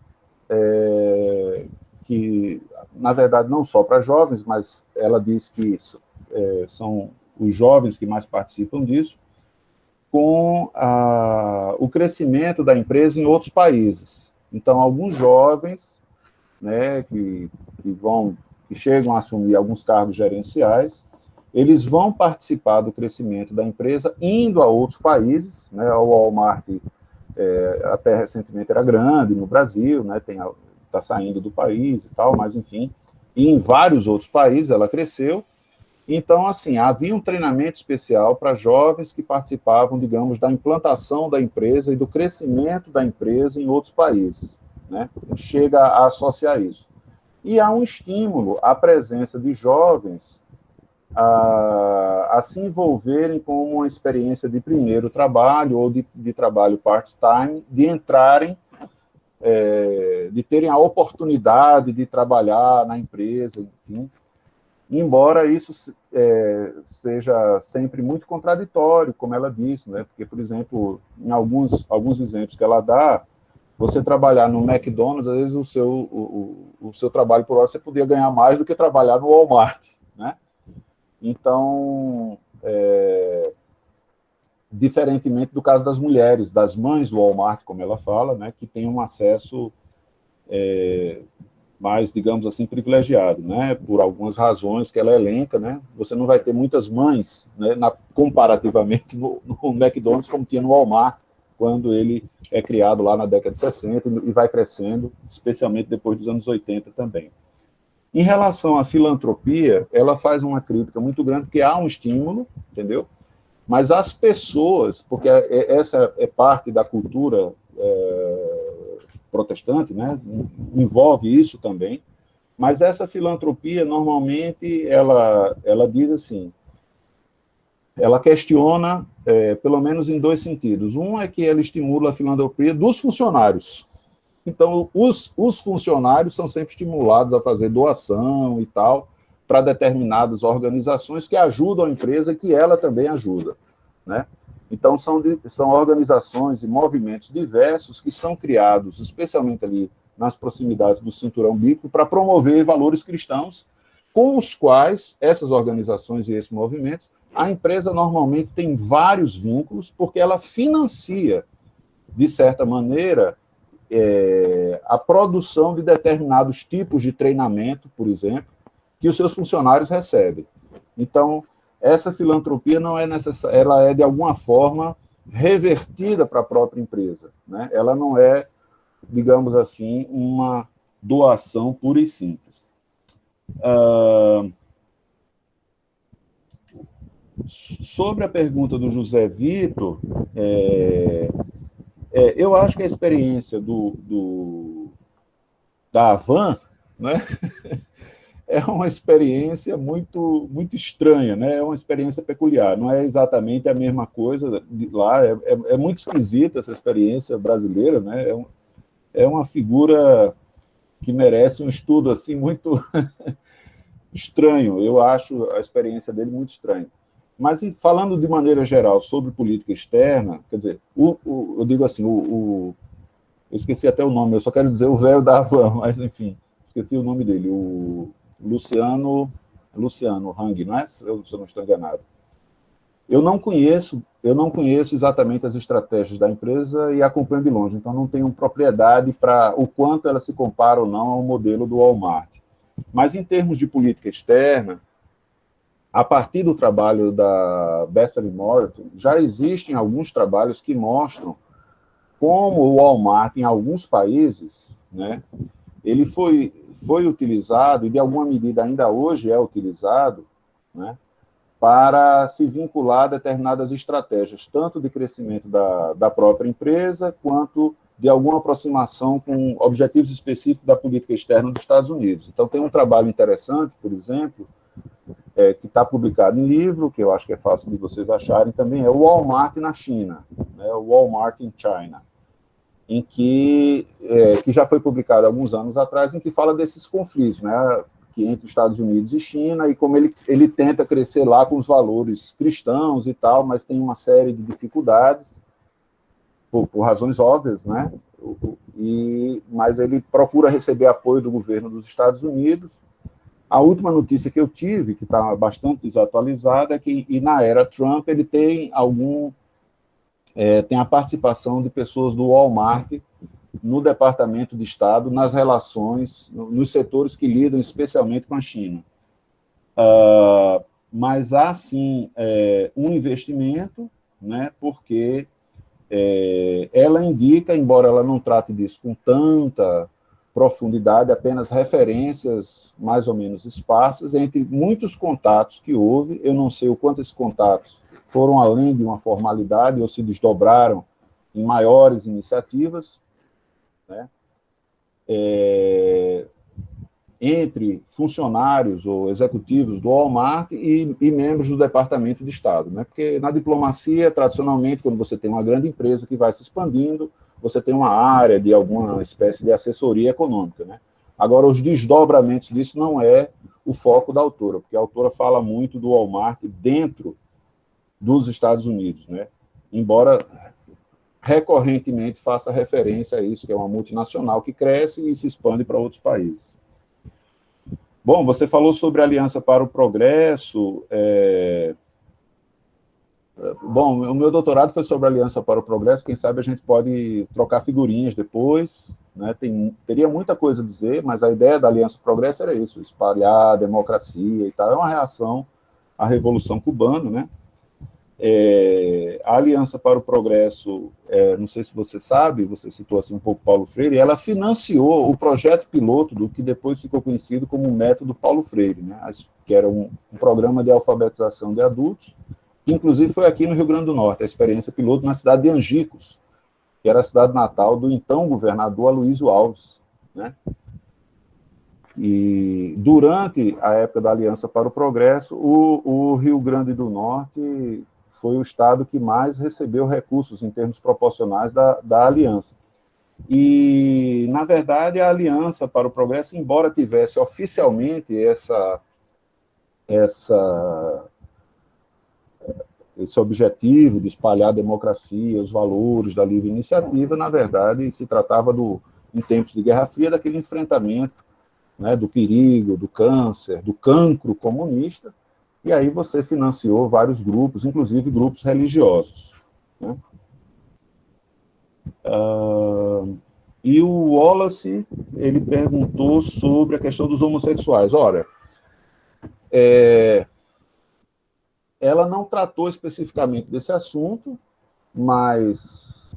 que, na verdade, não só para jovens, mas ela diz que são os jovens que mais participam disso, com o crescimento da empresa em outros países. Então, alguns jovens, né, que chegam a assumir alguns cargos gerenciais, eles vão participar do crescimento da empresa indo a outros países, né, o Walmart até recentemente era grande no Brasil, né, está saindo do país e tal, mas enfim, e em vários outros países ela cresceu. Então, assim, havia um treinamento especial para jovens que participavam, digamos, da implantação da empresa e do crescimento da empresa em outros países, né? Chega a associar isso. E há um estímulo à presença de jovens a se envolverem com uma experiência de primeiro trabalho ou de trabalho part-time, de entrarem, de terem a oportunidade de trabalhar na empresa, enfim, embora isso seja sempre muito contraditório, como ela disse, né? Porque, por exemplo, em alguns exemplos que ela dá, você trabalhar no McDonald's, às vezes o seu trabalho por hora você podia ganhar mais do que trabalhar no Walmart, né? Então, diferentemente do caso das mulheres, das mães do Walmart, como ela fala, né, que tem um acesso mais, digamos assim, privilegiado, né, por algumas razões que ela elenca, né, você não vai ter muitas mães, né, comparativamente no McDonald's, como tinha no Walmart, quando ele é criado lá na década de 60 e vai crescendo, especialmente depois dos anos 80 também. Em relação à filantropia, ela faz uma crítica muito grande, porque há um estímulo, entendeu? Mas as pessoas, porque essa é parte da cultura protestante, né? Envolve isso também, mas essa filantropia, normalmente, ela diz assim, ela questiona, pelo menos em 2 sentidos. Um é que ela estimula a filantropia dos funcionários. Então, os funcionários são sempre estimulados a fazer doação e tal, para determinadas organizações que ajudam a empresa e que ela também ajuda, né? Então, são organizações e movimentos diversos que são criados, especialmente ali nas proximidades do cinturão bíblico, para promover valores cristãos, com os quais essas organizações e esses movimentos, a empresa normalmente tem vários vínculos, porque ela financia, de certa maneira, a produção de determinados tipos de treinamento, por exemplo, que os seus funcionários recebem. Então, essa filantropia não é necessária, ela é, de alguma forma, revertida para a própria empresa, né? Ela não é, digamos assim, uma doação pura e simples. Sobre a pergunta do José Vitor, Eu acho que a experiência da Havan, né, é uma experiência muito, muito estranha, né? É uma experiência peculiar, não é exatamente a mesma coisa de lá, é muito esquisita essa experiência brasileira, né? É uma figura que merece um estudo assim muito estranho, eu acho a experiência dele muito estranha. Mas, falando de maneira geral sobre política externa, quer dizer, eu digo assim, eu esqueci até o nome, eu só quero dizer o velho da Havan, mas, enfim, esqueci o nome dele, o Luciano Hang, não é? Se eu não estou enganado. Eu não conheço exatamente as estratégias da empresa e acompanho de longe, então não tenho propriedade para o quanto ela se compara ou não ao modelo do Walmart. Mas, em termos de política externa, a partir do trabalho da Bethany Moreton, já existem alguns trabalhos que mostram como o Walmart, em alguns países, né, ele foi utilizado, e de alguma medida ainda hoje é utilizado, né, para se vincular a determinadas estratégias, tanto de crescimento da própria empresa, quanto de alguma aproximação com objetivos específicos da política externa dos Estados Unidos. Então, tem um trabalho interessante, por exemplo, que está publicado em livro, que eu acho que é fácil de vocês acharem também, é o Walmart na China, né, o Walmart in China, em que já foi publicado há alguns anos atrás, em que fala desses conflitos, né, que entre Estados Unidos e China, e como ele tenta crescer lá com os valores cristãos e tal, mas tem uma série de dificuldades, por razões óbvias, né, mas ele procura receber apoio do governo dos Estados Unidos. A última notícia que eu tive, que está bastante desatualizada, é que na era Trump ele tem tem a participação de pessoas do Walmart no Departamento de Estado, nas relações, nos setores que lidam especialmente com a China. Mas há, sim, um investimento, né, porque ela indica, embora ela não trate disso com tanta profundidade, apenas referências mais ou menos esparsas, entre muitos contatos que houve, eu não sei o quanto esses contatos foram além de uma formalidade ou se desdobraram em maiores iniciativas, né, entre funcionários ou executivos do Walmart e membros do Departamento de Estado, né, porque na diplomacia, tradicionalmente, quando você tem uma grande empresa que vai se expandindo, você tem uma área de alguma espécie de assessoria econômica, né? Agora, os desdobramentos disso não é o foco da autora, porque a autora fala muito do Walmart dentro dos Estados Unidos, né? Embora recorrentemente faça referência a isso, que é uma multinacional que cresce e se expande para outros países. Bom, você falou sobre a Aliança para o Progresso. Bom, o meu doutorado foi sobre a Aliança para o Progresso, quem sabe a gente pode trocar figurinhas depois, né? Teria muita coisa a dizer, mas a ideia da Aliança para o Progresso era isso, espalhar a democracia e tal, é uma reação à Revolução Cubana, né? A Aliança para o Progresso, não sei se você sabe, você citou assim um pouco Paulo Freire, ela financiou o projeto piloto do que depois ficou conhecido como o Método Paulo Freire, né? Que era um programa de alfabetização de adultos, que inclusive foi aqui no Rio Grande do Norte, a experiência piloto na cidade de Angicos, que era a cidade natal do então governador Aloysio Alves, né? E durante a época da Aliança para o Progresso, o Rio Grande do Norte foi o estado que mais recebeu recursos em termos proporcionais da Aliança. E, na verdade, a Aliança para o Progresso, embora tivesse oficialmente esse objetivo de espalhar a democracia, os valores da livre iniciativa, na verdade, se tratava, em tempos de Guerra Fria, daquele enfrentamento, né, do perigo, do câncer, do cancro comunista, e aí você financiou vários grupos, inclusive grupos religiosos, né? E o Wallace, ele perguntou sobre a questão dos homossexuais. Ora, ela não tratou especificamente desse assunto, mas,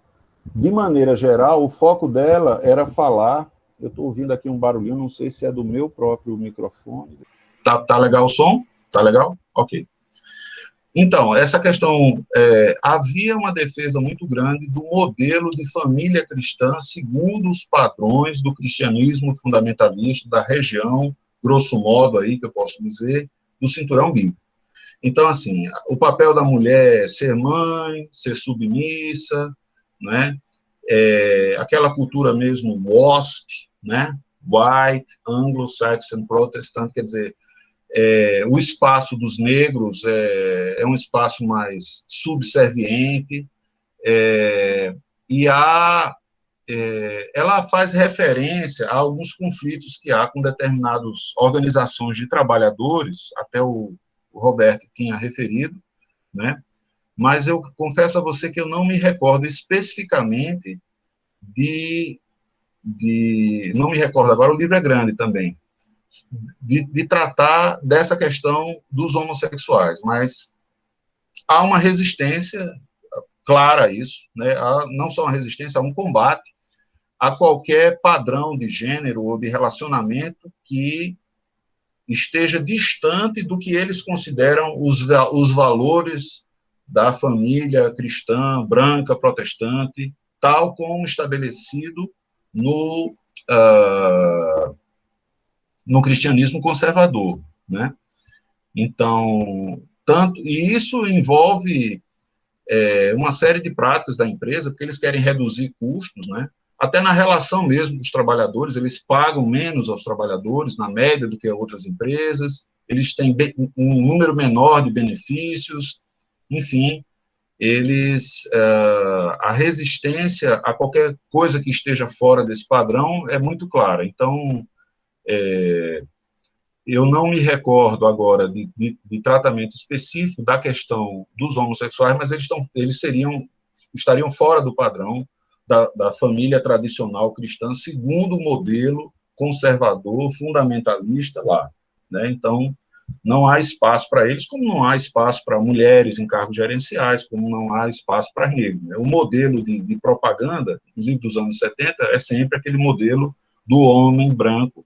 de maneira geral, o foco dela era falar... Eu estou ouvindo aqui um barulhinho, não sei se é do meu próprio microfone. Tá legal o som? Tá legal? Ok. Então, essa questão, havia uma defesa muito grande do modelo de família cristã segundo os padrões do cristianismo fundamentalista da região, grosso modo aí, que eu posso dizer, do cinturão bíblico. Então, assim, o papel da mulher é ser mãe, ser submissa, né? Aquela cultura mesmo WASP, né? White, Anglo-Saxon, Protestant, quer dizer, o espaço dos negros é um espaço mais subserviente, e ela faz referência a alguns conflitos que há com determinadas organizações de trabalhadores, até o Roberto tinha referido, né? Mas eu confesso a você que eu não me recordo especificamente não me recordo agora, o livro é grande também, de tratar dessa questão dos homossexuais, mas há uma resistência clara a isso, né? Não só uma resistência, há um combate a qualquer padrão de gênero ou de relacionamento que esteja distante do que eles consideram os valores da família cristã, branca, protestante, tal como estabelecido no cristianismo conservador, né? Então, e isso envolve uma série de práticas da empresa, porque eles querem reduzir custos, né? Até na relação mesmo dos trabalhadores, eles pagam menos aos trabalhadores, na média, do que outras empresas, eles têm um número menor de benefícios, enfim, a resistência a qualquer coisa que esteja fora desse padrão é muito clara. Então, eu não me recordo agora de tratamento específico da questão dos homossexuais, mas eles estariam fora do padrão da família tradicional cristã, segundo o modelo conservador, fundamentalista lá, né? Então, não há espaço para eles, como não há espaço para mulheres em cargos gerenciais, como não há espaço para negros, né? O modelo de propaganda, inclusive dos anos 70, é sempre aquele modelo do homem branco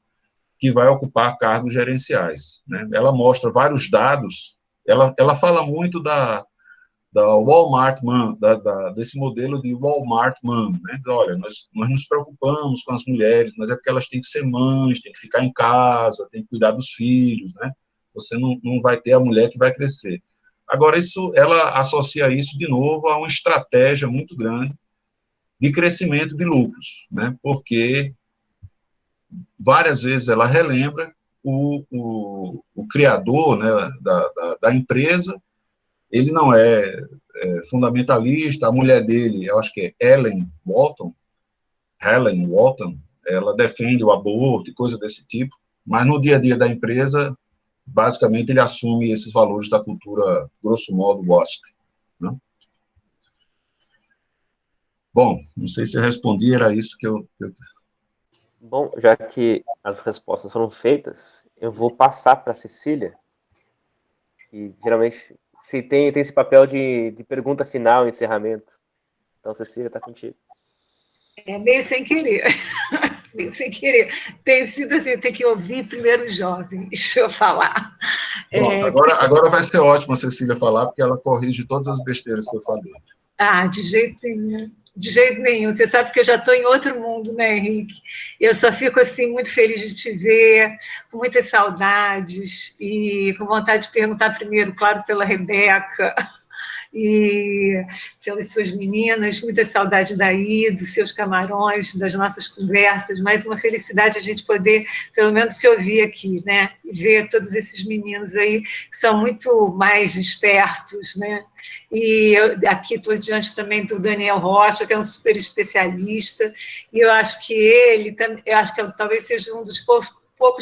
que vai ocupar cargos gerenciais, né? Ela mostra vários dados, ela fala muito da Walmart Mom, desse modelo de Walmart Mom, né? Olha, nós nos preocupamos com as mulheres, mas é porque elas têm que ser mães, têm que ficar em casa, têm que cuidar dos filhos, né? Você não vai ter a mulher que vai crescer. Agora, ela associa isso, de novo, a uma estratégia muito grande de crescimento de lucros, né? Porque várias vezes ela relembra o criador, né, da empresa. Ele não é fundamentalista, a mulher dele, eu acho que é Helen Walton, ela defende o aborto e coisa desse tipo, mas no dia a dia da empresa, basicamente, ele assume esses valores da cultura, grosso modo, WASP, né? Bom, não sei se eu respondi, era isso que eu... Bom, já que as respostas foram feitas, eu vou passar para a Cecília, que geralmente tem esse papel de pergunta final, encerramento. Então, Cecília, está contigo. Meio sem querer. Meio sem querer. Tem sido assim, tem que ouvir primeiro os jovens, deixa eu falar. Bom, agora vai ser ótimo a Cecília falar, porque ela corrige todas as besteiras que eu falei. De jeito nenhum. De jeito nenhum. Você sabe que eu já estou em outro mundo, né, Henrique? Eu só fico, assim, muito feliz de te ver, com muitas saudades, e com vontade de perguntar primeiro, claro, pela Rebeca, e pelas suas meninas, muita saudade daí, dos seus camarões, das nossas conversas, mais uma felicidade a gente poder, pelo menos, se ouvir aqui, né, e ver todos esses meninos aí, que são muito mais espertos, né, e eu aqui estou diante também do Daniel Rocha, que é um super especialista, e eu acho que talvez seja um dos poucos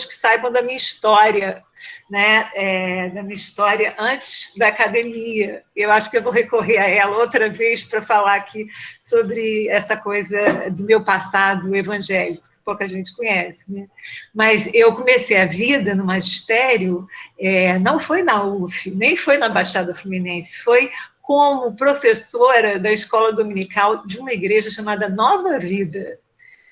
que saibam da minha história, né, da minha história antes da academia. Eu acho que eu vou recorrer a ela outra vez para falar aqui sobre essa coisa do meu passado evangélico, que pouca gente conhece, né? Mas eu comecei a vida no magistério, não foi na UF, nem foi na Baixada Fluminense, foi como professora da escola dominical de uma igreja chamada Nova Vida,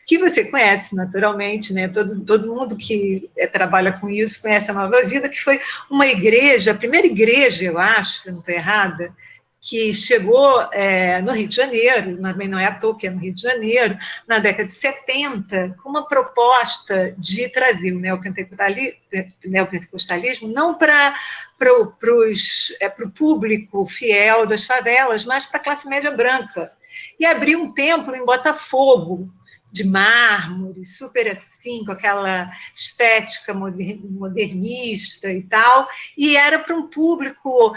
que você conhece naturalmente, né? Todo mundo que trabalha com isso conhece a Nova Vida, que foi uma igreja, a primeira igreja, eu acho, se não estou errada, que chegou no Rio de Janeiro, também não é à toa que é no Rio de Janeiro, na década de 70, com uma proposta de trazer o neopentecostalismo não para o público fiel das favelas, mas para a classe média branca. E abriu um templo em Botafogo, de mármore, super assim, com aquela estética modernista e tal, e era para um público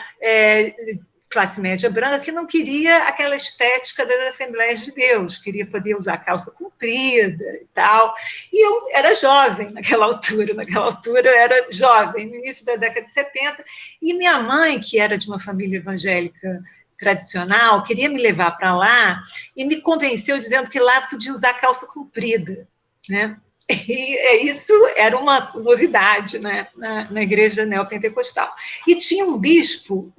classe média branca que não queria aquela estética das Assembleias de Deus, queria poder usar calça comprida e tal. E eu era jovem naquela altura eu era jovem, no início da década de 70, e minha mãe, que era de uma família evangélica tradicional, queria me levar para lá e me convenceu dizendo que lá podia usar calça comprida, né? E isso era uma novidade, né, na igreja neopentecostal. E tinha um bispo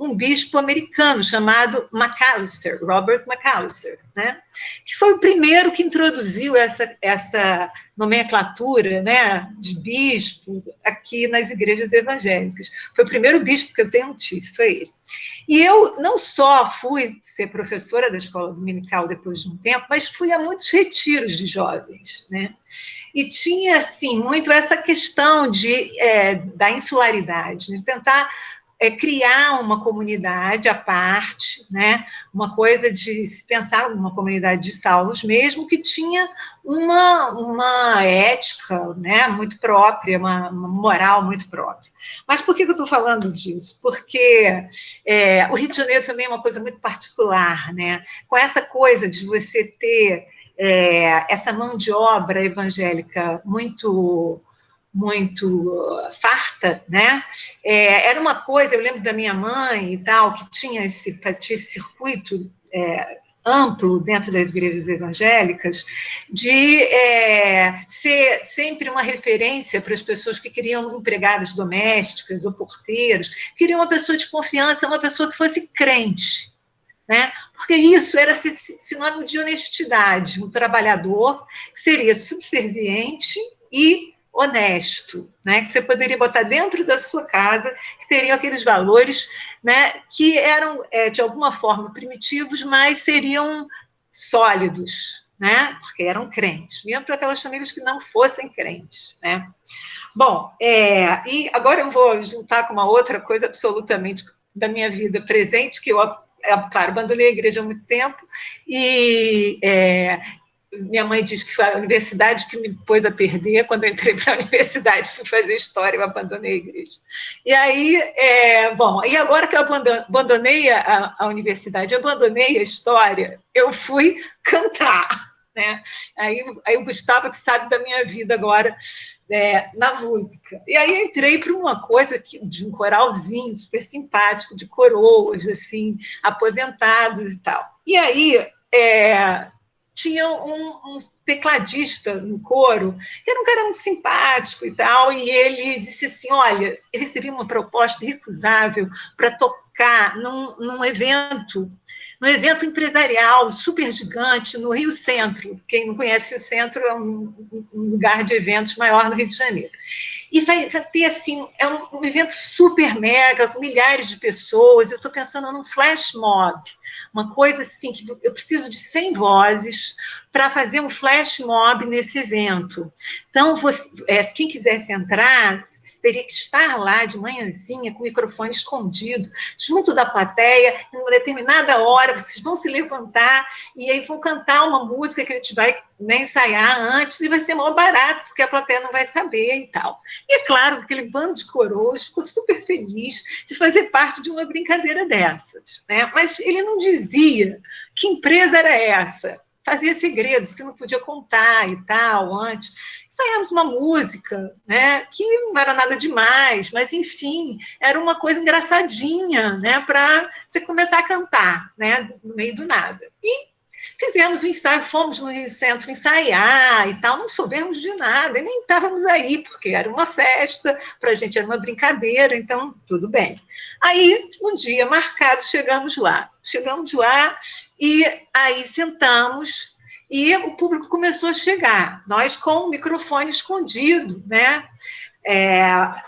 americano chamado McAllister, Robert McAllister, né, que foi o primeiro que introduziu essa nomenclatura, né, de bispo aqui nas igrejas evangélicas. Foi o primeiro bispo que eu tenho notícia, foi ele. E eu não só fui ser professora da escola dominical depois de um tempo, mas fui a muitos retiros de jovens, né? E tinha, assim, muito essa questão da insularidade, de tentar criar uma comunidade à parte, né? Uma coisa de se pensar numa comunidade de salvos mesmo, que tinha uma ética, né, muito própria, uma moral muito própria. Mas por que eu estou falando disso? Porque o Rio de Janeiro também é uma coisa muito particular, né? Com essa coisa de você ter essa mão de obra evangélica muito farta, né? Era uma coisa, eu lembro da minha mãe e tal, que tinha esse circuito amplo dentro das igrejas evangélicas, de ser sempre uma referência para as pessoas que queriam empregadas domésticas ou porteiros, queriam uma pessoa de confiança, uma pessoa que fosse crente, né? Porque isso era sinônimo de honestidade, um trabalhador que seria subserviente e honesto, né, que você poderia botar dentro da sua casa, que teriam aqueles valores, né, que eram, de alguma forma, primitivos, mas seriam sólidos, né, porque eram crentes, mesmo para aquelas famílias que não fossem crentes, né. Bom, e agora eu vou juntar com uma outra coisa absolutamente da minha vida presente, que eu, claro, abandonei a igreja há muito tempo, e minha mãe diz que foi a universidade que me pôs a perder. Quando eu entrei para a universidade, fui fazer história, eu abandonei a igreja. E aí, e agora que eu abandonei a universidade, abandonei a história, eu fui cantar, né? Aí o Gustavo, que sabe da minha vida agora, na música. E aí entrei para uma coisa de um coralzinho super simpático, de coroas, assim, aposentados e tal. E aí, tinha um tecladista no coro, que era um cara muito simpático e tal, e ele disse assim, olha, eu recebi uma proposta irrecusável para tocar num evento empresarial super gigante no Rio Centro. Quem não conhece o Centro, é um lugar de eventos maior no Rio de Janeiro. E vai ter, assim, um evento super mega, com milhares de pessoas. Eu estou pensando num flash mob, uma coisa assim, que eu preciso de 100 vozes para fazer um flash mob nesse evento. Então, quem quisesse entrar, teria que estar lá de manhãzinha, com o microfone escondido, junto da plateia, em uma determinada hora, vocês vão se levantar e aí vão cantar uma música que a gente vai, né, ensaiar antes, e vai ser mó barato, porque a plateia não vai saber e tal. E é claro, aquele bando de coroas ficou super feliz de fazer parte de uma brincadeira dessas, né? Mas ele não dizia que empresa era essa, fazia segredos que não podia contar e tal, antes. Ensaiamos uma música, né, que não era nada demais, mas, enfim, era uma coisa engraçadinha, né, para você começar a cantar, né, no meio do nada. E fizemos o ensaio, fomos no Rio Centro ensaiar e tal, não soubemos de nada, e nem estávamos aí, porque era uma festa, para a gente era uma brincadeira, então tudo bem. Aí, no dia marcado, chegamos lá e aí sentamos, E o público começou a chegar, nós com o microfone escondido, né?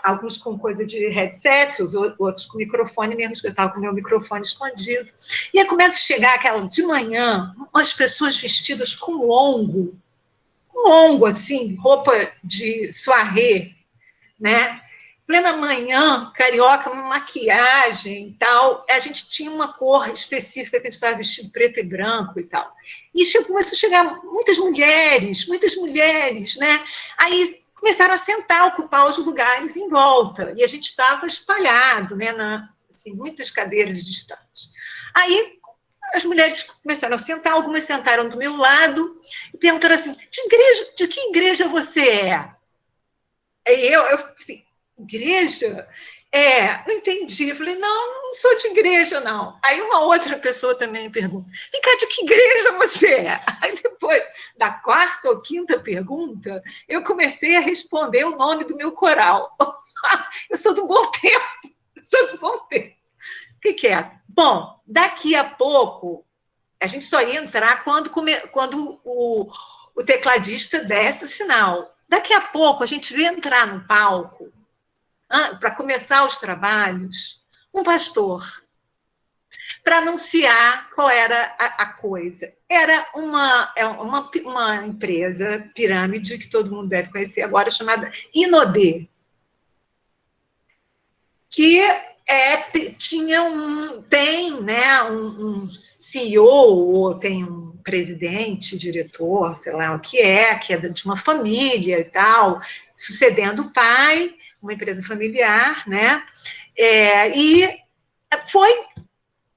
Alguns com coisa de headset, os outros com microfone mesmo, eu estava com o meu microfone escondido. E aí começa a chegar aquela, de manhã, umas pessoas vestidas com longo, assim, roupa de soirée, né? Plena manhã, carioca, maquiagem e tal. A gente tinha uma cor específica que a gente estava vestido preto e branco e tal. E começou a chegar muitas mulheres, né? Aí começaram a sentar, ocupar os lugares em volta. E a gente estava espalhado, né? Assim, muitas cadeiras distantes. Aí as mulheres começaram a sentar, algumas sentaram do meu lado e perguntaram assim, de que igreja você é? Aí eu assim, igreja? Não entendi. Eu falei, não sou de igreja, não. Aí uma outra pessoa também me pergunta, vem cá, de que igreja você é? Aí depois da quarta ou quinta pergunta, eu comecei a responder o nome do meu coral. Eu sou do Bom Tempo. Fiquei quieta. Bom, daqui a pouco, a gente só ia entrar quando o tecladista desse o sinal. Daqui a pouco, a gente ia entrar no palco, para começar os trabalhos, um pastor, para anunciar qual era a coisa. Era uma empresa, pirâmide, que todo mundo deve conhecer agora, chamada Inodê, que tem, né, um CEO, ou tem um presidente, diretor, sei lá o que é de uma família e tal, sucedendo o pai, uma empresa familiar, né? E foi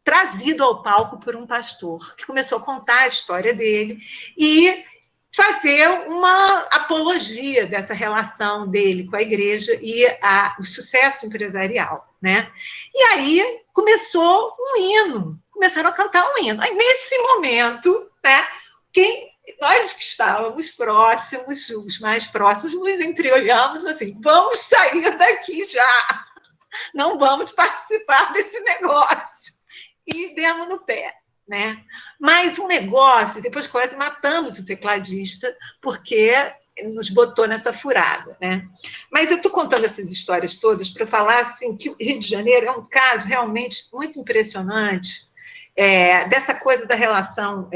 trazido ao palco por um pastor, que começou a contar a história dele e fazer uma apologia dessa relação dele com a igreja e o sucesso empresarial, né? E aí começou um hino, começaram a cantar um hino. Aí, nesse momento, né, nós que estávamos próximos, os mais próximos, nos entreolhamos assim, vamos sair daqui já, não vamos participar desse negócio. E demos no pé, né? Mas um negócio, depois quase matamos o tecladista, porque nos botou nessa furada, né? Mas eu estou contando essas histórias todas para falar assim, que o Rio de Janeiro é um caso realmente muito impressionante, dessa coisa da relação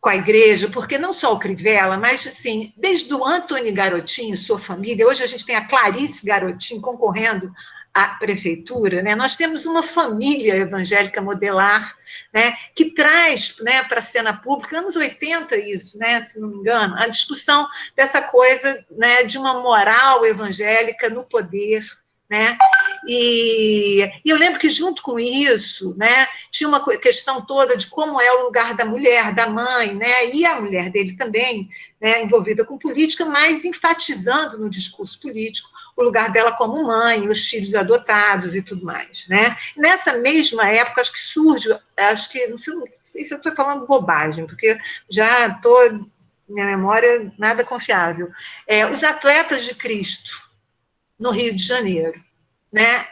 com a igreja, porque não só o Crivella, mas assim, desde o Antony Garotinho e sua família, hoje a gente tem a Clarice Garotinho concorrendo à prefeitura, né? Nós temos uma família evangélica modelar, né, que traz, né, para a cena pública, anos 80 isso, né, se não me engano, a discussão dessa coisa, né, de uma moral evangélica no poder, né? E eu lembro que, junto com isso, né, tinha uma questão toda de como é o lugar da mulher, da mãe, né, e a mulher dele também, né, envolvida com política, mas enfatizando no discurso político o lugar dela como mãe, os filhos adotados e tudo mais, né? Nessa mesma época, acho que surge, não sei se eu estou falando bobagem, porque já estou, minha memória nada confiável, os Atletas de Cristo, no Rio de Janeiro, né?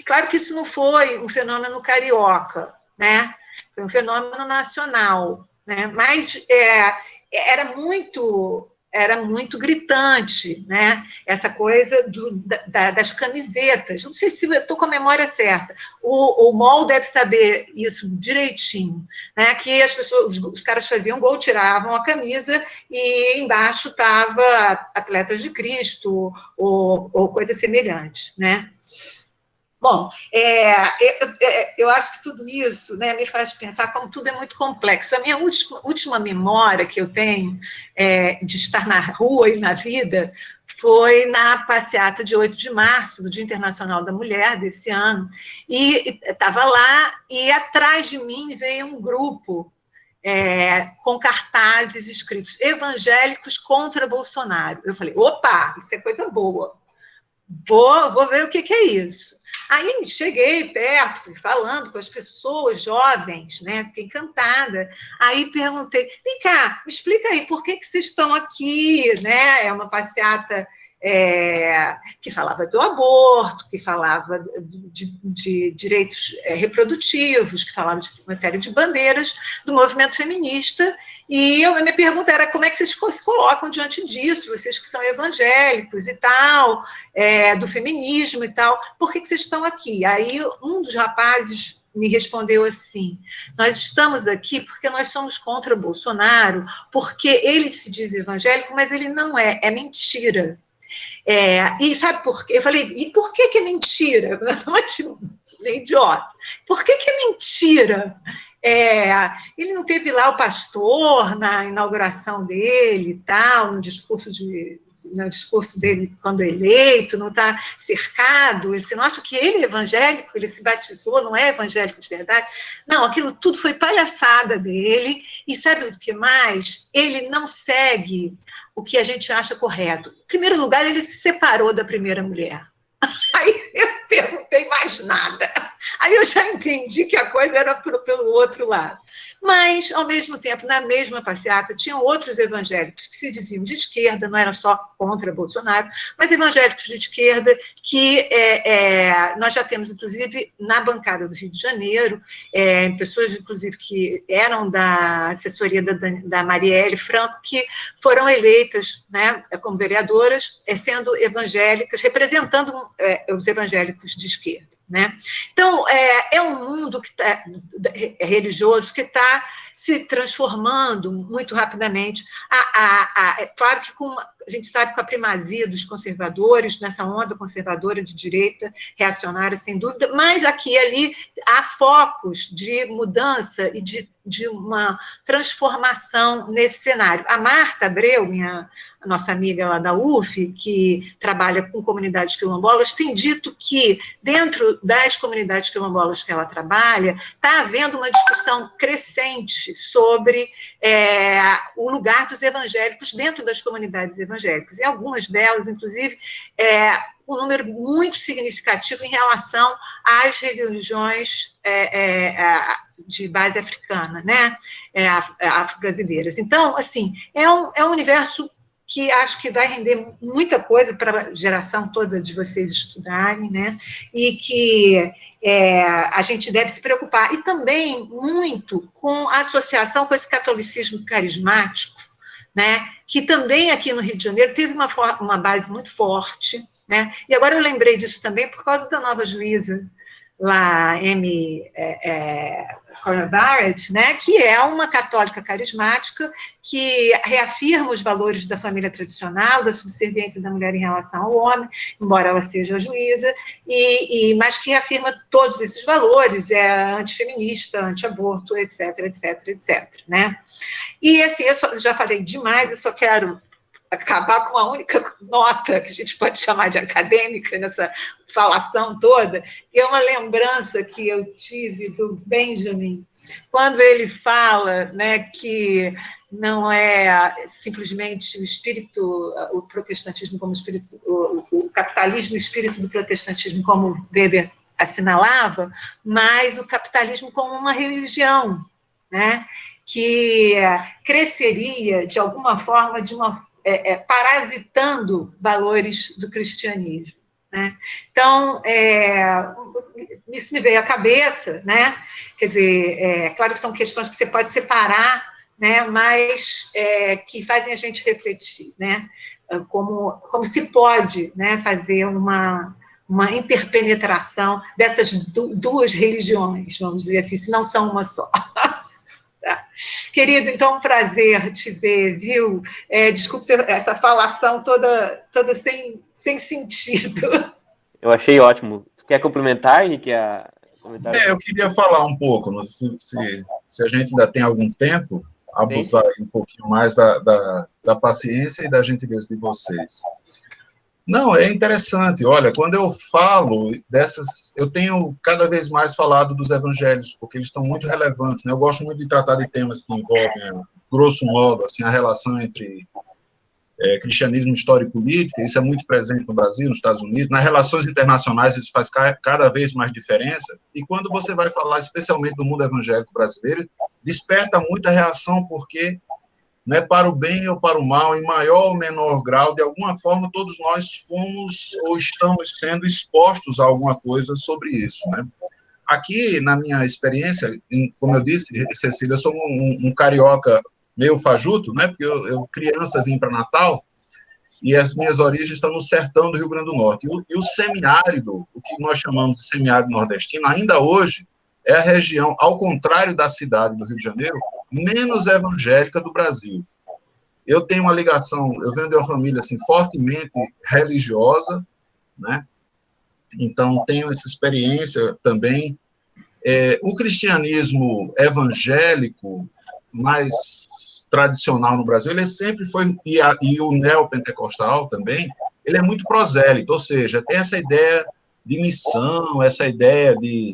Claro que isso não foi um fenômeno carioca, né? Foi um fenômeno nacional, né? Mas era muito gritante, né? Essa coisa das camisetas. Não sei se eu estou com a memória certa. O MOL deve saber isso direitinho, né? Que as pessoas, os caras faziam gol, tiravam a camisa e embaixo estava Atletas de Cristo ou coisa semelhante, né? Bom, eu acho que tudo isso, né, me faz pensar como tudo é muito complexo. A minha última memória que eu tenho de estar na rua e na vida foi na passeata de 8 de março, do Dia Internacional da Mulher, desse ano, e estava lá, e atrás de mim veio um grupo com cartazes escritos evangélicos contra Bolsonaro. Eu falei, opa, isso é coisa boa. Vou ver o que é isso. Aí cheguei perto, fui falando com as pessoas jovens, né? Fiquei encantada. Aí perguntei, vem cá, me explica aí, por que vocês estão aqui, né? É uma passeata que falava do aborto, que falava de direitos reprodutivos, que falava de uma série de bandeiras do movimento feminista. E a minha pergunta era como é que vocês se colocam diante disso, vocês que são evangélicos e tal, do feminismo e tal, por que vocês estão aqui? Aí um dos rapazes me respondeu assim: nós estamos aqui porque nós somos contra Bolsonaro, porque ele se diz evangélico, mas ele não é mentira. E sabe por quê? Eu falei, e por que é mentira? É idiota. Por que é mentira? Ele não teve lá o pastor na inauguração dele e tal, no discurso dele quando eleito, não está cercado, você não acha que ele é evangélico, ele se batizou, não é evangélico de verdade? Não, aquilo tudo foi palhaçada dele, e sabe o que mais? Ele não segue o que a gente acha correto. Em primeiro lugar, ele se separou da primeira mulher. Aí eu perguntei mais nada. Aí eu já entendi que a coisa era pelo outro lado. Mas, ao mesmo tempo, na mesma passeata, tinham outros evangélicos que se diziam de esquerda, não eram só contra Bolsonaro, mas evangélicos de esquerda que nós já temos, inclusive, na bancada do Rio de Janeiro, pessoas, inclusive, que eram da assessoria da Marielle Franco, que foram eleitas, né, como vereadoras, sendo evangélicas, representando os evangélicos de esquerda. Né? Então, é um mundo religioso que está se transformando muito rapidamente. É claro que a gente sabe com a primazia dos conservadores, nessa onda conservadora de direita, reacionária, sem dúvida, mas aqui e ali há focos de mudança e de uma transformação nesse cenário. A Marta Abreu, a nossa amiga lá da UF, que trabalha com comunidades quilombolas, tem dito que, dentro das comunidades quilombolas que ela trabalha, está havendo uma discussão crescente sobre o lugar dos evangélicos dentro das comunidades evangélicas. E algumas delas, inclusive, um número muito significativo em relação às religiões de base africana, né? Afro-brasileiras. Então, assim, é um universo que acho que vai render muita coisa para a geração toda de vocês estudarem, né? E que a gente deve se preocupar. E também muito com a associação com esse catolicismo carismático, né? Que também aqui no Rio de Janeiro teve uma base muito forte, né? E agora eu lembrei disso também por causa da nova juíza lá, Cora Barrett, né, que é uma católica carismática que reafirma os valores da família tradicional, da subserviência da mulher em relação ao homem, embora ela seja a juíza, mas que reafirma todos esses valores, é antifeminista, anti-aborto, etc, etc, etc, né? E, assim, eu já falei demais, eu só quero acabar com a única nota que a gente pode chamar de acadêmica nessa falação toda, que é uma lembrança que eu tive do Benjamin, quando ele fala, né, que não é simplesmente o protestantismo como espírito, o capitalismo, o espírito do protestantismo, como Weber assinalava, mas o capitalismo como uma religião, né, que cresceria, de alguma forma, parasitando valores do cristianismo. Né? Então, isso me veio à cabeça, né? Quer dizer, claro que são questões que você pode separar, né? Mas que fazem a gente refletir, né? Como se pode, né, fazer uma interpenetração dessas duas religiões, vamos dizer assim, se não são uma só. Tá. Querido, então, um prazer te ver, viu? Desculpe essa falação toda sem sentido. Eu achei ótimo. Quer complementar, Henrique? Eu queria falar um pouco, se a gente ainda tem algum tempo, abusar um pouquinho mais da paciência e da gentileza de vocês. Não, é interessante. Olha, quando eu falo dessas... Eu tenho cada vez mais falado dos evangelhos, porque eles estão muito relevantes, né? Eu gosto muito de tratar de temas que envolvem, grosso modo, assim, a relação entre cristianismo, história e política. Isso é muito presente no Brasil, nos Estados Unidos. Nas relações internacionais, isso faz cada vez mais diferença. E quando você vai falar, especialmente do mundo evangélico brasileiro, desperta muita reação, porque né, para o bem ou para o mal, em maior ou menor grau, de alguma forma, todos nós fomos ou estamos sendo expostos a alguma coisa sobre isso, né? Aqui, na minha experiência, como eu disse, Cecília, eu sou um carioca meio fajuto, né? Porque eu criança, vim para Natal, e as minhas origens estão no sertão do Rio Grande do Norte. E o semiárido, o que nós chamamos de semiárido nordestino, ainda hoje é a região, ao contrário da cidade do Rio de Janeiro, menos evangélica do Brasil. Eu tenho uma ligação, eu venho de uma família assim, fortemente religiosa, né? Então, tenho essa experiência também. O cristianismo evangélico, mais tradicional no Brasil, ele sempre foi, e o neopentecostal também, ele é muito prosélito, ou seja, tem essa ideia de missão, essa ideia de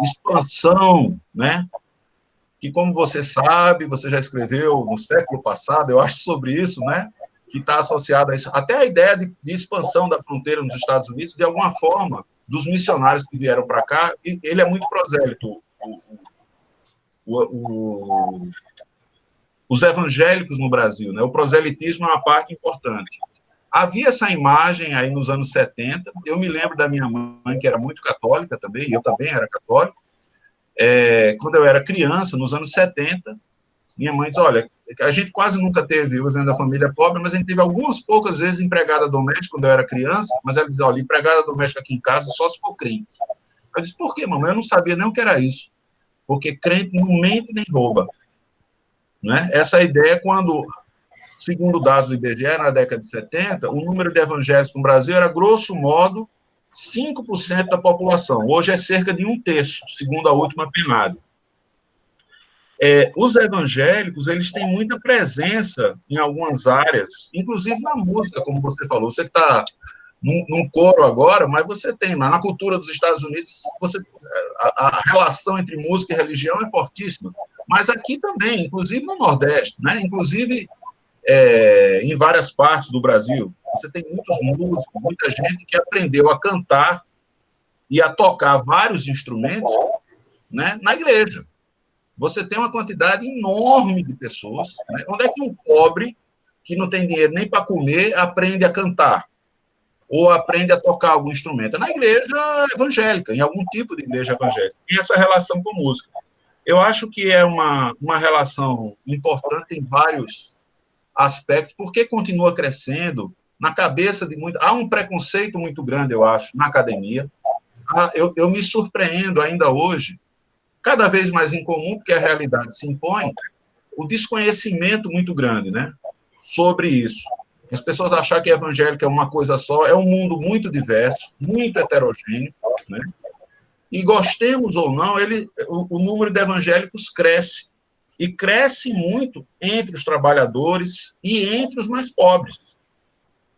expansão, né? Que, como você sabe, você já escreveu no século passado, eu acho, sobre isso, né? Que está associada a isso, até a ideia de expansão da fronteira nos Estados Unidos, de alguma forma, dos missionários que vieram para cá, e ele é muito prosélito. Os evangélicos no Brasil, né? O proselitismo é uma parte importante. Havia essa imagem aí nos anos 70, eu me lembro da minha mãe, que era muito católica também, e eu também era católico. Quando eu era criança, nos anos 70, minha mãe diz, olha, a gente quase nunca teve, eu venho da família pobre, mas a gente teve algumas poucas vezes empregada doméstica quando eu era criança, mas ela diz, olha, empregada doméstica aqui em casa só se for crente. Eu disse, por quê, mamãe? Eu não sabia nem o que era isso. Porque crente não mente nem rouba. Né? Essa ideia, quando, segundo dados do IBGE, na década de 70, o número de evangélicos no Brasil era, grosso modo, 5% da população. Hoje é cerca de 1/3, segundo a última PNAD. Os evangélicos, eles têm muita presença em algumas áreas, inclusive na música, como você falou. Você está num coro agora, mas você tem, na cultura dos Estados Unidos, a relação entre música e religião é fortíssima. Mas aqui também, inclusive no Nordeste, né? Inclusive em várias partes do Brasil, você tem muitos músicos, muita gente que aprendeu a cantar e a tocar vários instrumentos, né, na igreja. Você tem uma quantidade enorme de pessoas, né? Onde é que um pobre, que não tem dinheiro nem para comer, aprende a cantar? Ou aprende a tocar algum instrumento? É na igreja evangélica, em algum tipo de igreja evangélica. E essa relação com música. Eu acho que é uma relação importante em vários aspectos, porque continua crescendo na cabeça de muitos. Há um preconceito muito grande, eu acho, na academia. Eu me surpreendo ainda hoje, cada vez mais incomum, porque a realidade se impõe, o desconhecimento muito grande, né, sobre isso. As pessoas acham que evangélico é uma coisa só, é um mundo muito diverso, muito heterogêneo, né? E gostemos ou não, o número de evangélicos cresce, e cresce muito entre os trabalhadores e entre os mais pobres.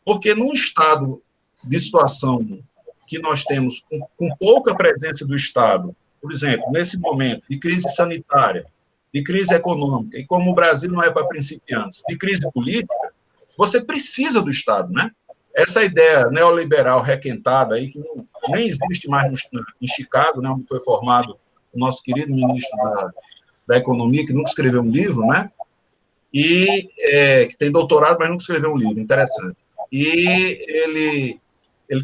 Porque num estado de situação que nós temos com pouca presença do Estado, por exemplo, nesse momento de crise sanitária, de crise econômica, e como o Brasil não é para principiantes, de crise política, você precisa do Estado, né? Essa ideia neoliberal requentada aí, que nem existe mais em Chicago, né, onde foi formado o nosso querido ministro da Economia, que nunca escreveu um livro, né? E que tem doutorado, mas nunca escreveu um livro, interessante. E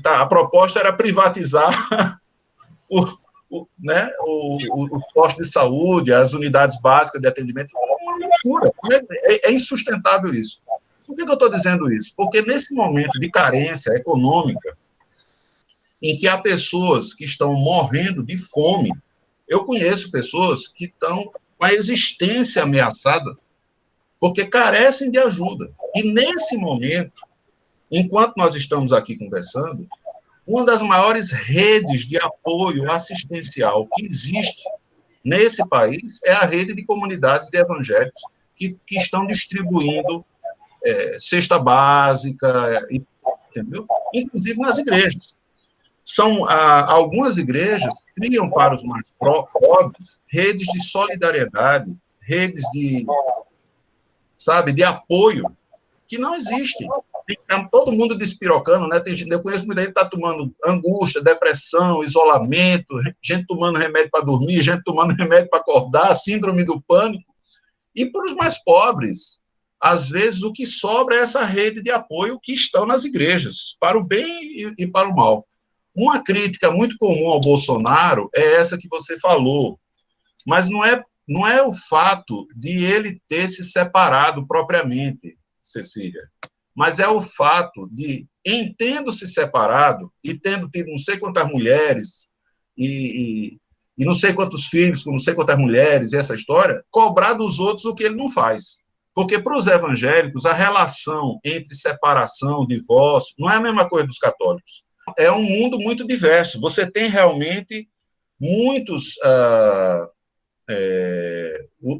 a proposta era privatizar os postos de saúde, as unidades básicas de atendimento. É uma loucura, é insustentável isso. Por que eu estou dizendo isso? Porque nesse momento de carência econômica, em que há pessoas que estão morrendo de fome, eu conheço pessoas que estão com a existência ameaçada, porque carecem de ajuda. E nesse momento, enquanto nós estamos aqui conversando, uma das maiores redes de apoio assistencial que existe nesse país é a rede de comunidades de evangélicos que estão distribuindo cesta básica, entendeu? Inclusive nas igrejas. Algumas igrejas criam para os mais pobres redes de solidariedade, redes de apoio, que não existem. Está todo mundo despirocando, né? Eu conheço muita gente que está tomando angústia, depressão, isolamento, gente tomando remédio para dormir, gente tomando remédio para acordar, síndrome do pânico, E para os mais pobres, às vezes o que sobra é essa rede de apoio que estão nas igrejas, para o bem e para o mal. Uma crítica muito comum ao Bolsonaro é essa que você falou, mas não é o fato de ele ter se separado propriamente, Cecília, mas é o fato de, em tendo-se separado e tendo tido não sei quantas mulheres e não sei quantos filhos, com não sei quantas mulheres, e essa história, cobrar dos outros o que ele não faz. Porque para os evangélicos, a relação entre separação, divórcio, não é a mesma coisa dos católicos. É um mundo muito diverso. Você tem realmente muitos...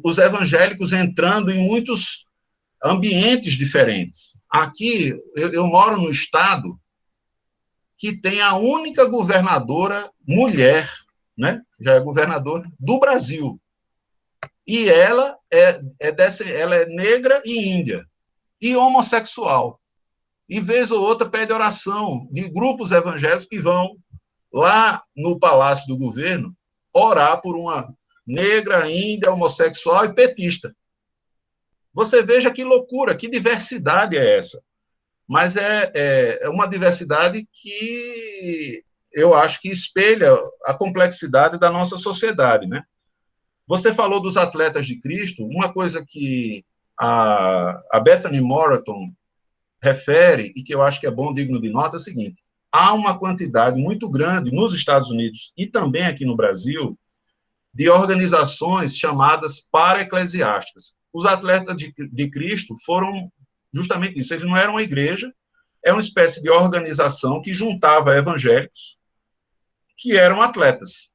os evangélicos entrando em muitos ambientes diferentes. Aqui, eu moro no estado que tem a única governadora mulher, né? Já é governadora do Brasil. E ela ela é negra e índia, e homossexual. E, vez ou outra, pede oração de grupos evangélicos que vão lá no Palácio do Governo orar por uma negra, índia, homossexual e petista. Você veja que loucura, que diversidade é essa. Mas é uma diversidade que eu acho que espelha a complexidade da nossa sociedade, né? Você falou dos atletas de Cristo, uma coisa que a Bethany Moreton refere, e que eu acho que é bom, digno de nota, é o seguinte: há uma quantidade muito grande nos Estados Unidos e também aqui no Brasil de organizações chamadas para-eclesiásticas. Os atletas de Cristo foram justamente isso, eles não eram uma igreja, é uma espécie de organização que juntava evangélicos que eram atletas.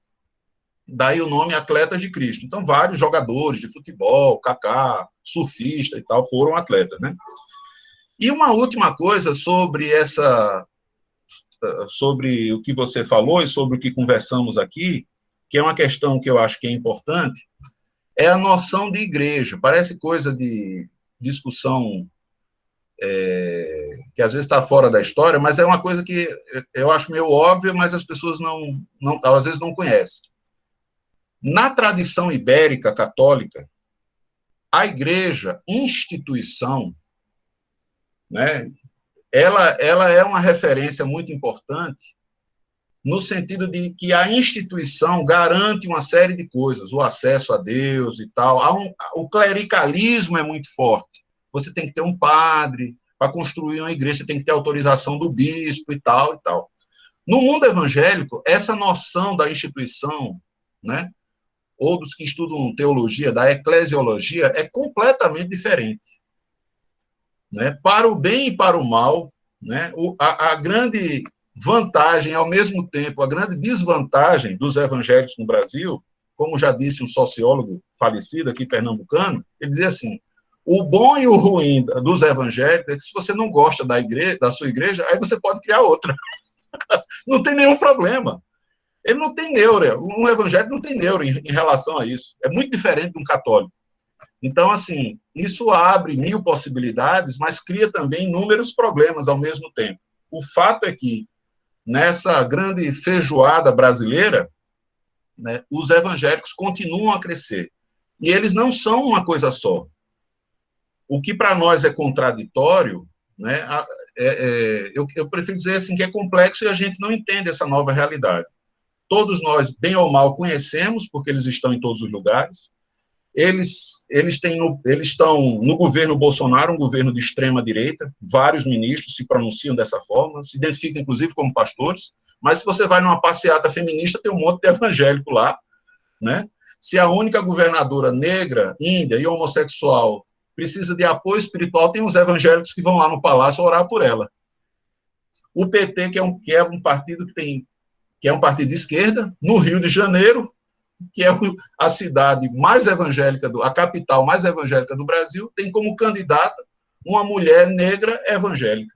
Daí o nome Atletas de Cristo. Então, vários jogadores de futebol, Kaká, surfista e tal, foram atletas, né? E uma última coisa sobre sobre o que você falou e sobre o que conversamos aqui, que é uma questão que eu acho que é importante, é a noção de igreja. Parece coisa de discussão que às vezes está fora da história, mas é uma coisa que eu acho meio óbvia, mas as pessoas às vezes não conhecem. Na tradição ibérica católica, a igreja, instituição, né, ela é uma referência muito importante no sentido de que a instituição garante uma série de coisas, o acesso a Deus e tal. O clericalismo é muito forte. Você tem que ter um padre para construir uma igreja, você tem que ter autorização do bispo e tal, e tal. No mundo evangélico, essa noção da instituição, né, ou dos que estudam teologia, da eclesiologia, é completamente diferente. Né? Para o bem e para o mal, né, a grande vantagem, ao mesmo tempo, a grande desvantagem dos evangélicos no Brasil, como já disse um sociólogo falecido aqui, pernambucano, ele dizia assim: o bom e o ruim dos evangélicos é que se você não gosta da sua igreja, aí você pode criar outra. Não tem nenhum problema. Ele não tem neura. Um evangélico não tem neura em relação a isso. É muito diferente de um católico. Então, assim, isso abre 1000 possibilidades, mas cria também inúmeros problemas ao mesmo tempo. O fato é que, nessa grande feijoada brasileira, né, os evangélicos continuam a crescer. E eles não são uma coisa só. O que para nós é contraditório, né, eu prefiro dizer assim, que é complexo e a gente não entende essa nova realidade. Todos nós, bem ou mal, conhecemos, porque eles estão em todos os lugares. Eles estão no governo Bolsonaro, um governo de extrema-direita, vários ministros se pronunciam dessa forma, se identificam, inclusive, como pastores, mas se você vai numa passeata feminista, tem um monte de evangélico lá, né? Se a única governadora negra, índia e homossexual precisa de apoio espiritual, tem uns evangélicos que vão lá no palácio orar por ela. O PT, que é um partido que é um partido de esquerda, no Rio de Janeiro, que é a cidade mais evangélica, a capital mais evangélica do Brasil, tem como candidata uma mulher negra evangélica.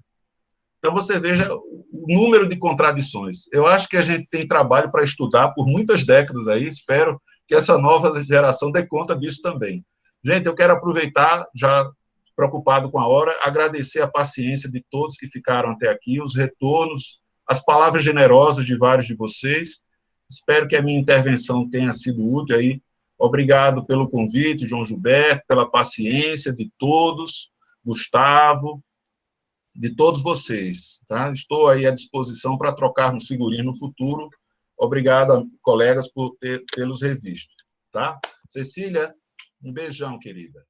Então, você veja o número de contradições. Eu acho que a gente tem trabalho para estudar por muitas décadas aí, espero que essa nova geração dê conta disso também. Gente, eu quero aproveitar, já preocupado com a hora, agradecer a paciência de todos que ficaram até aqui, os retornos, as palavras generosas de vários de vocês. Espero que a minha intervenção tenha sido útil aí Obrigado pelo convite, João Gilberto, pela paciência de todos, Gustavo, de todos vocês. Tá? Estou aí à disposição para trocarmos figurinhas no futuro. Obrigado, colegas, por tê-los revisto. Tá? Cecília, um beijão, querida.